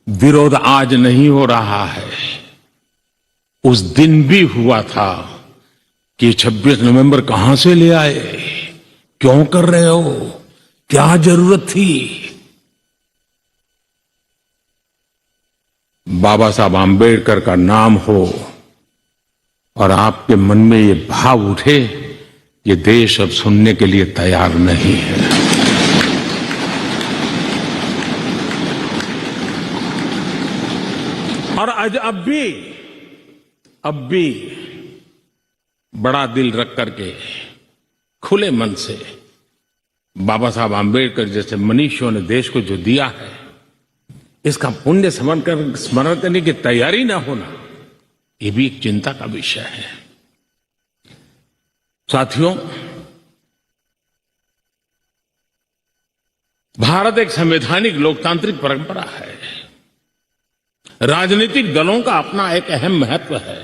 विरोध आज नहीं हो रहा है. उस दिन भी हुआ था कि 26 नवंबर कहां से ले आए, क्यों कर रहे हो, क्या जरूरत थी. बाबा साहब आम्बेडकर का नाम हो और आपके मन में ये भाव उठे, ये देश अब सुनने के लिए तैयार नहीं है. और आज अब भी बड़ा दिल रख करके खुले मन से बाबा साहब आम्बेडकर जैसे मनीषियों ने देश को जो दिया है, इसका पुण्य स्मरण करने की तैयारी न होना, ये भी एक चिंता का विषय है. साथियों, भारत एक संवैधानिक लोकतांत्रिक परंपरा है. राजनीतिक दलों का अपना एक अहम महत्व है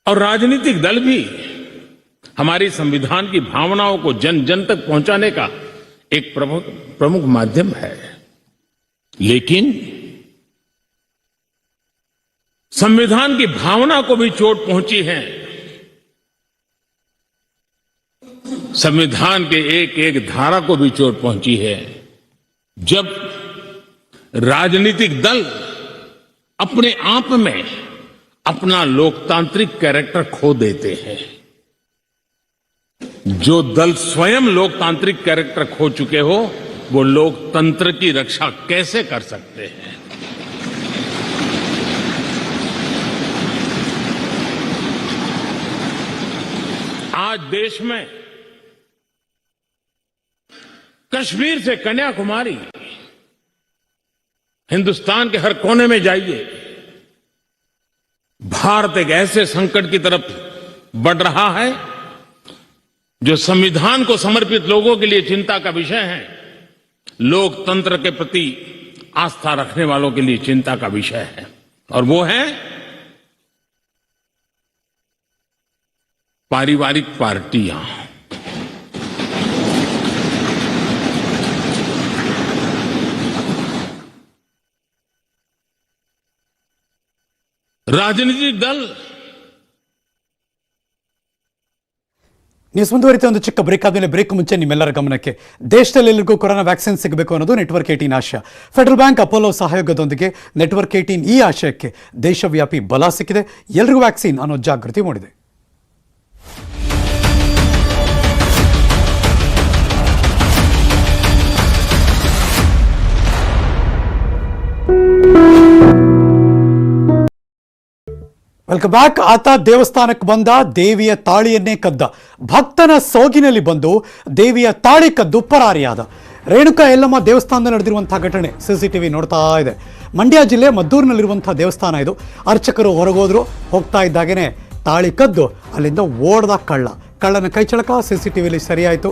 और राजनीतिक दल भी हमारी संविधान की भावनाओं को जन जन तक पहुंचाने का एक प्रमुख माध्यम है. लेकिन संविधान की भावना को भी चोट पहुंची है. संविधान के एक एक धारा को भी चोट पहुंची है जब राजनीतिक दल अपने आप में अपना लोकतांत्रिक कैरेक्टर खो देते हैं. जो दल स्वयं लोकतांत्रिक कैरेक्टर खो चुके हो, वो लोकतंत्र की रक्षा कैसे कर सकते हैं. आज देश में कश्मीर से कन्याकुमारी, हिंदुस्तान के हर कोने में जाइए, भारत एक ऐसे संकट की तरफ बढ़ रहा है जो संविधान को समर्पित लोगों के लिए चिंता का विषय है, लोकतंत्र के प्रति आस्था रखने वालों के लिए चिंता का विषय है. और वो है पारिवारिक पार्टियां. ರಾಜನೈತಿಕ ದಳ. ನ್ಯೂಸ್ ಮುಂದುವರಿತ ಒಂದು ಚಿಕ್ಕ ಬ್ರೇಕ್ ಆದಮೇಲೆ ಬ್ರೇಕ್ ಮುಂಚೆ ನಿಮ್ಮೆಲ್ಲರ ಗಮನಕ್ಕೆ, ದೇಶದಲ್ಲಿ ಎಲ್ಲರಿಗೂ ಕೊರೋನಾ ವ್ಯಾಕ್ಸಿನ್ ಸಿಗಬೇಕು ಅನ್ನೋದು ನೆಟ್ವರ್ಕ್ 18 ಆಶಯ. ಫೆಡರಲ್ ಬ್ಯಾಂಕ್ ಅಪೋಲೋ ಸಹಯೋಗದೊಂದಿಗೆ ನೆಟ್ವರ್ಕ್ 18 ಈ ಆಶಯಕ್ಕೆ ದೇಶವ್ಯಾಪಿ ಬಲ ಸಿಕ್ಕಿದೆ. ಎಲ್ರಿಗೂ ವ್ಯಾಕ್ಸಿನ್ ಅನ್ನೋ ಜಾಗೃತಿ ಮೂಡಿದೆ. Welcome back. ಆತ ದೇವಸ್ಥಾನಕ್ಕೆ ಬಂದ, ದೇವಿಯ ತಾಳಿಯನ್ನೇ ಕದ್ದ. ಭಕ್ತನ ಸೋಗಿನಲ್ಲಿ ಬಂದು ದೇವಿಯ ತಾಳಿ ಕದ್ದು ಪರಾರಿಯಾದ. ರೇಣುಕಾ ಯಲ್ಲಮ್ಮ ದೇವಸ್ಥಾನದಲ್ಲಿ ನಡೆದಿರುವಂತಹ ಘಟನೆ ಸಿಸಿಟಿವಿ ನೋಡ್ತಾ ಇದೆ. ಮಂಡ್ಯ ಜಿಲ್ಲೆ ಮದ್ದೂರಿನಲ್ಲಿರುವಂತಹ ದೇವಸ್ಥಾನ ಇದು. ಅರ್ಚಕರು ಹೊರಗೋದ್ರು, ಹೋಗ್ತಾ ಇದ್ದಾಗೇನೆ ತಾಳಿ ಕದ್ದು ಅಲ್ಲಿಂದ ಓಡ್ದ ಕಳ್ಳನ ಕೈಚಳಕ ಸಿಸಿಟಿವಿಲಿ ಸರಿಯಾಯಿತು.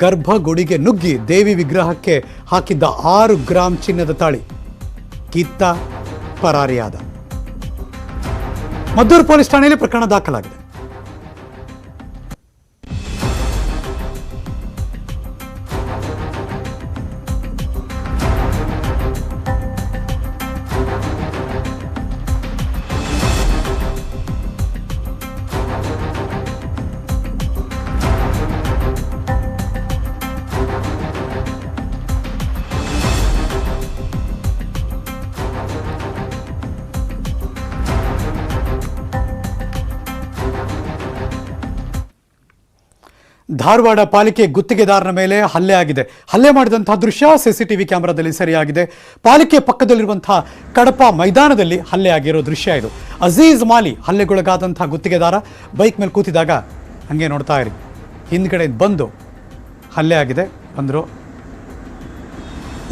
ಗರ್ಭಗುಡಿಗೆ ನುಗ್ಗಿ ದೇವಿ ವಿಗ್ರಹಕ್ಕೆ ಹಾಕಿದ್ದ 6 ಗ್ರಾಂ ಚಿನ್ನದ ತಾಳಿ ಕಿತ್ತ ಪರಾರಿಯಾದ. ಮದ್ದೂರು ಪೊಲೀಸ್ ಠಾಣೆಯಲ್ಲಿ ಪ್ರಕರಣ ದಾಖಲಾಗಿದೆ. ಧಾರವಾಡ ಪಾಲಿಕೆ ಗುತ್ತಿಗೆದಾರನ ಮೇಲೆ ಹಲ್ಲೆ ಆಗಿದೆ. ಹಲ್ಲೆ ಮಾಡಿದಂತಹ ದೃಶ್ಯ ಸಿಸಿಟಿವಿ ಕ್ಯಾಮೆರಾದಲ್ಲಿ ಸರಿಯಾಗಿದೆ. ಪಾಲಿಕೆ ಪಕ್ಕದಲ್ಲಿರುವಂತಹ ಕಡಪ ಮೈದಾನದಲ್ಲಿ ಹಲ್ಲೆ ಆಗಿರೋ ದೃಶ್ಯ ಇದು. ಅಜೀಜ್ ಮಾಲಿ ಹಲ್ಲೆಗೊಳಗಾದಂತಹ ಗುತ್ತಿಗೆದಾರ ಬೈಕ್ ಮೇಲೆ ಕೂತಿದಾಗ ಹಾಗೆ ನೋಡ್ತಾ ಇರಿ, ಹಿಂದ್ಗಡೆ ಬಂದು ಹಲ್ಲೆ ಆಗಿದೆ. ಬಂದರು.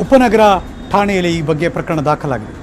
ಉಪನಗರ ಠಾಣೆಯಲ್ಲಿ ಈ ಬಗ್ಗೆ ಪ್ರಕರಣ ದಾಖಲಾಗಿದೆ.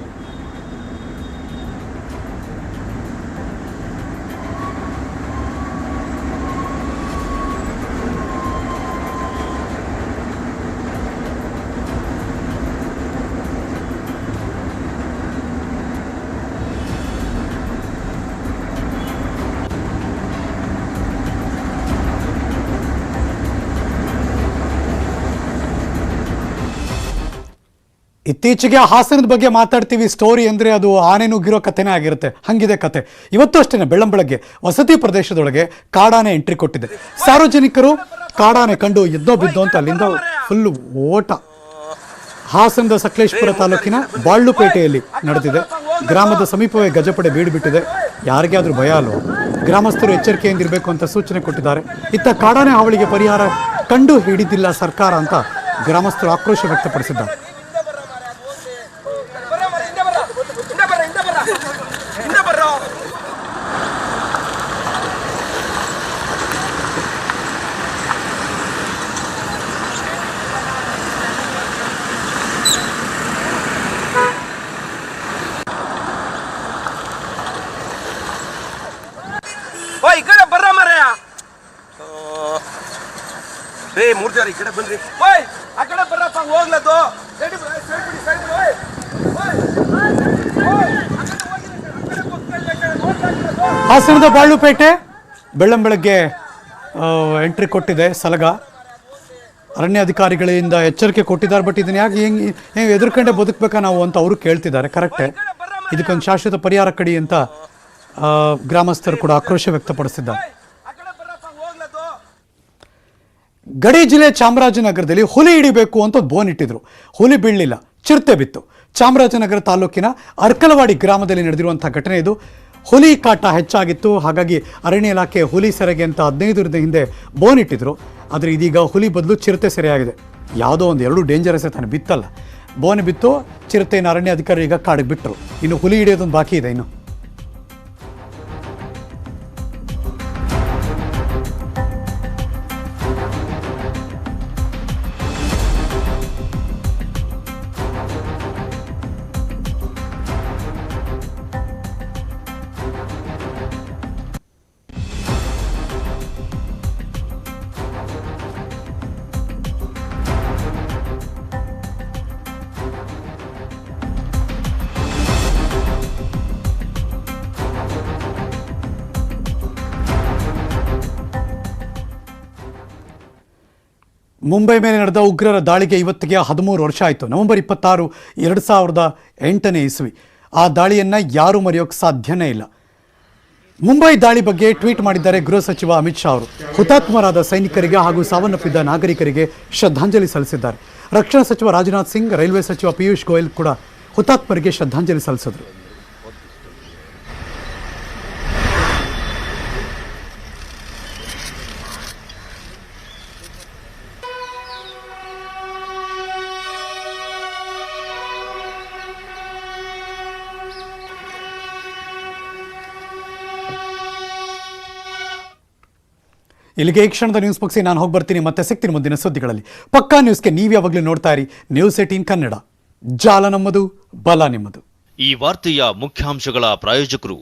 ಇತ್ತೀಚೆಗೆ ಹಾಸನದ ಬಗ್ಗೆ ಮಾತಾಡ್ತೀವಿ. ಸ್ಟೋರಿ ಅಂದರೆ ಅದು ಆನೆ ನುಗ್ಗಿರೋ ಕಥೆನೇ ಆಗಿರುತ್ತೆ. ಹಂಗಿದೆ ಕತೆ. ಇವತ್ತು ಅಷ್ಟೇ ಬೆಳ್ಳಂಬೆಳಗ್ಗೆ ವಸತಿ ಪ್ರದೇಶದೊಳಗೆ ಕಾಡಾನೆ ಎಂಟ್ರಿ ಕೊಟ್ಟಿದೆ. ಸಾರ್ವಜನಿಕರು ಕಾಡಾನೆ ಕಂಡು ಎದ್ದೋ ಬಿದ್ದೋ ಅಂತ ಅಲ್ಲಿಂದ ಫುಲ್ಲು ಓಟ. ಹಾಸನದ ಸಕಲೇಶಪುರ ತಾಲೂಕಿನ ಬಾಳ್ಳುಪೇಟೆಯಲ್ಲಿ ನಡೆದಿದೆ. ಗ್ರಾಮದ ಸಮೀಪವೇ ಗಜಪಡೆ ಬೀಡುಬಿಟ್ಟಿದೆ. ಯಾರಿಗೇ ಆದರೂ ಭಯ ಅಲ್ವ? ಗ್ರಾಮಸ್ಥರು ಎಚ್ಚರಿಕೆಯಿಂದಿರಬೇಕು ಅಂತ ಸೂಚನೆ ಕೊಟ್ಟಿದ್ದಾರೆ. ಇತ್ತ ಕಾಡಾನೆ ಹಾವಳಿಗೆ ಪರಿಹಾರ ಕಂಡು ಹಿಡಿದಿಲ್ಲ ಸರ್ಕಾರ ಅಂತ ಗ್ರಾಮಸ್ಥರು ಆಕ್ರೋಶ ವ್ಯಕ್ತಪಡಿಸಿದ್ದಾರೆ. ಈ ಕಡೆ ಬರ್ರ ಮಾರಾಯ. ಮೂರ್ ಜನ ಈ ಕಡೆ ಬನ್ರಿ. ಆ ಕಡೆ ಬರ್ರಪ್ಪ, ಹೋಗ್ಲದು. ಹಾಸನದ ಬಾಳ್ಳುಪೇಟೆ ಬೆಳ್ಳಂಬೆಳಗ್ಗೆ ಎಂಟ್ರಿ ಕೊಟ್ಟಿದೆ ಸಲಗ. ಅರಣ್ಯಾಧಿಕಾರಿಗಳಿಂದ ಎಚ್ಚರಿಕೆ ಕೊಟ್ಟಿದ್ದಾರೆ. ಬಟ್ ಇದನ್ನ ಯಾಕೆ ಹೆಂಗೆ ಎದುರ್ಕೊಂಡೆ ಬದುಕಬೇಕಾ ನಾವು ಅಂತ ಅವರು ಕೇಳ್ತಿದ್ದಾರೆ. ಕರೆಕ್ಟೇ. ಇದಕ್ಕೊಂದು ಶಾಶ್ವತ ಪರಿಹಾರ ಕಡಿ ಅಂತ ಗ್ರಾಮಸ್ಥರು ಕೂಡ ಆಕ್ರೋಶ ವ್ಯಕ್ತಪಡಿಸಿದ್ದಾರೆ. ಗಡಿ ಜಿಲ್ಲೆ ಚಾಮರಾಜನಗರದಲ್ಲಿ ಹುಲಿ ಹಿಡಿಬೇಕು ಅಂತ ಒಂದು ಬೋನ್ ಇಟ್ಟಿದ್ರು. ಹುಲಿ ಬೀಳಲಿಲ್ಲ, ಚಿರತೆ ಬಿತ್ತು. ಚಾಮರಾಜನಗರ ತಾಲೂಕಿನ ಅರ್ಕಲವಾಡಿ ಗ್ರಾಮದಲ್ಲಿ ನಡೆದಿರುವಂತಹ ಘಟನೆ ಇದು. ಹುಲಿ ಕಾಟ ಹೆಚ್ಚಾಗಿತ್ತು. ಹಾಗಾಗಿ ಅರಣ್ಯ ಇಲಾಖೆ ಹುಲಿ ಸೆರೆಗೆ ಅಂತ 15 ದಿನದ ಹಿಂದೆ ಬೋನ್ ಇಟ್ಟಿದ್ರು. ಆದರೆ ಇದೀಗ ಹುಲಿ ಬದಲು ಚಿರತೆ ಸೆರೆಯಾಗಿದೆ. ಯಾವುದೋ ಒಂದು 2 ಡೇಂಜರಸ್ ತಾನೆ ಬಿತ್ತಲ್ಲ. ಬೋನ್ ಬಿತ್ತು, ಚಿರತೆಯನ್ನು ಅರಣ್ಯ ಅಧಿಕಾರಿ ಈಗ ಕಾಡಿಗೆ ಬಿಟ್ಟರು. ಇನ್ನು ಹುಲಿ ಹಿಡಿಯೋದೊಂದು ಬಾಕಿ ಇದೆ. ಇನ್ನು ಮುಂಬೈ ಮೇಲೆ ನಡೆದ ಉಗ್ರರ ದಾಳಿಗೆ ಇವತ್ತಿಗೆ 13 ವರ್ಷ ಆಯಿತು. ನವೆಂಬರ್ 26, 2008ನೇ ಇಸ್ವಿ. ಆ ದಾಳಿಯನ್ನು ಯಾರೂ ಮರೆಯೋಕ್ಕೆ ಸಾಧ್ಯನೇ ಇಲ್ಲ. ಮುಂಬೈ ದಾಳಿ ಬಗ್ಗೆ ಟ್ವೀಟ್ ಮಾಡಿದ್ದಾರೆ ಗೃಹ ಸಚಿವ ಅಮಿತ್ ಶಾ ಅವರು. ಹುತಾತ್ಮರಾದ ಸೈನಿಕರಿಗೆ ಹಾಗೂ ಸಾವನ್ನಪ್ಪಿದ್ದ ನಾಗರಿಕರಿಗೆ ಶ್ರದ್ಧಾಂಜಲಿ ಸಲ್ಲಿಸಿದ್ದಾರೆ. ರಕ್ಷಣಾ ಸಚಿವ ರಾಜನಾಥ್ ಸಿಂಗ್, ರೈಲ್ವೆ ಸಚಿವ ಪಿಯೂಷ್ ಗೋಯಲ್ ಕೂಡ ಹುತಾತ್ಮರಿಗೆ ಶ್ರದ್ಧಾಂಜಲಿ ಸಲ್ಲಿಸಿದರು. ಇಲ್ಲಿಗೆ ಈ ಕ್ಷಣದ ನ್ಯೂಸ್ ಮುಗಿಸಿ ನಾನು ಹೋಗಿ ಬರ್ತೀನಿ. ಮತ್ತೆ ಸಿಗ್ತೀನಿ ಮುಂದಿನ ಸುದ್ದಿಗಳಲ್ಲಿ. ಪಕ್ಕಾ ನ್ಯೂಸ್ಗೆ ನೀವು ಯಾವಾಗಲೂ ನೋಡ್ತಾ ಇರಿ News18 ಕನ್ನಡ. ಜಾಲ ನಮ್ಮದು, ಬಲ ನಿಮ್ಮದು. ಈ ವಾರ್ತೆಯ ಮುಖ್ಯಾಂಶಗಳ ಪ್ರಾಯೋಜಕರು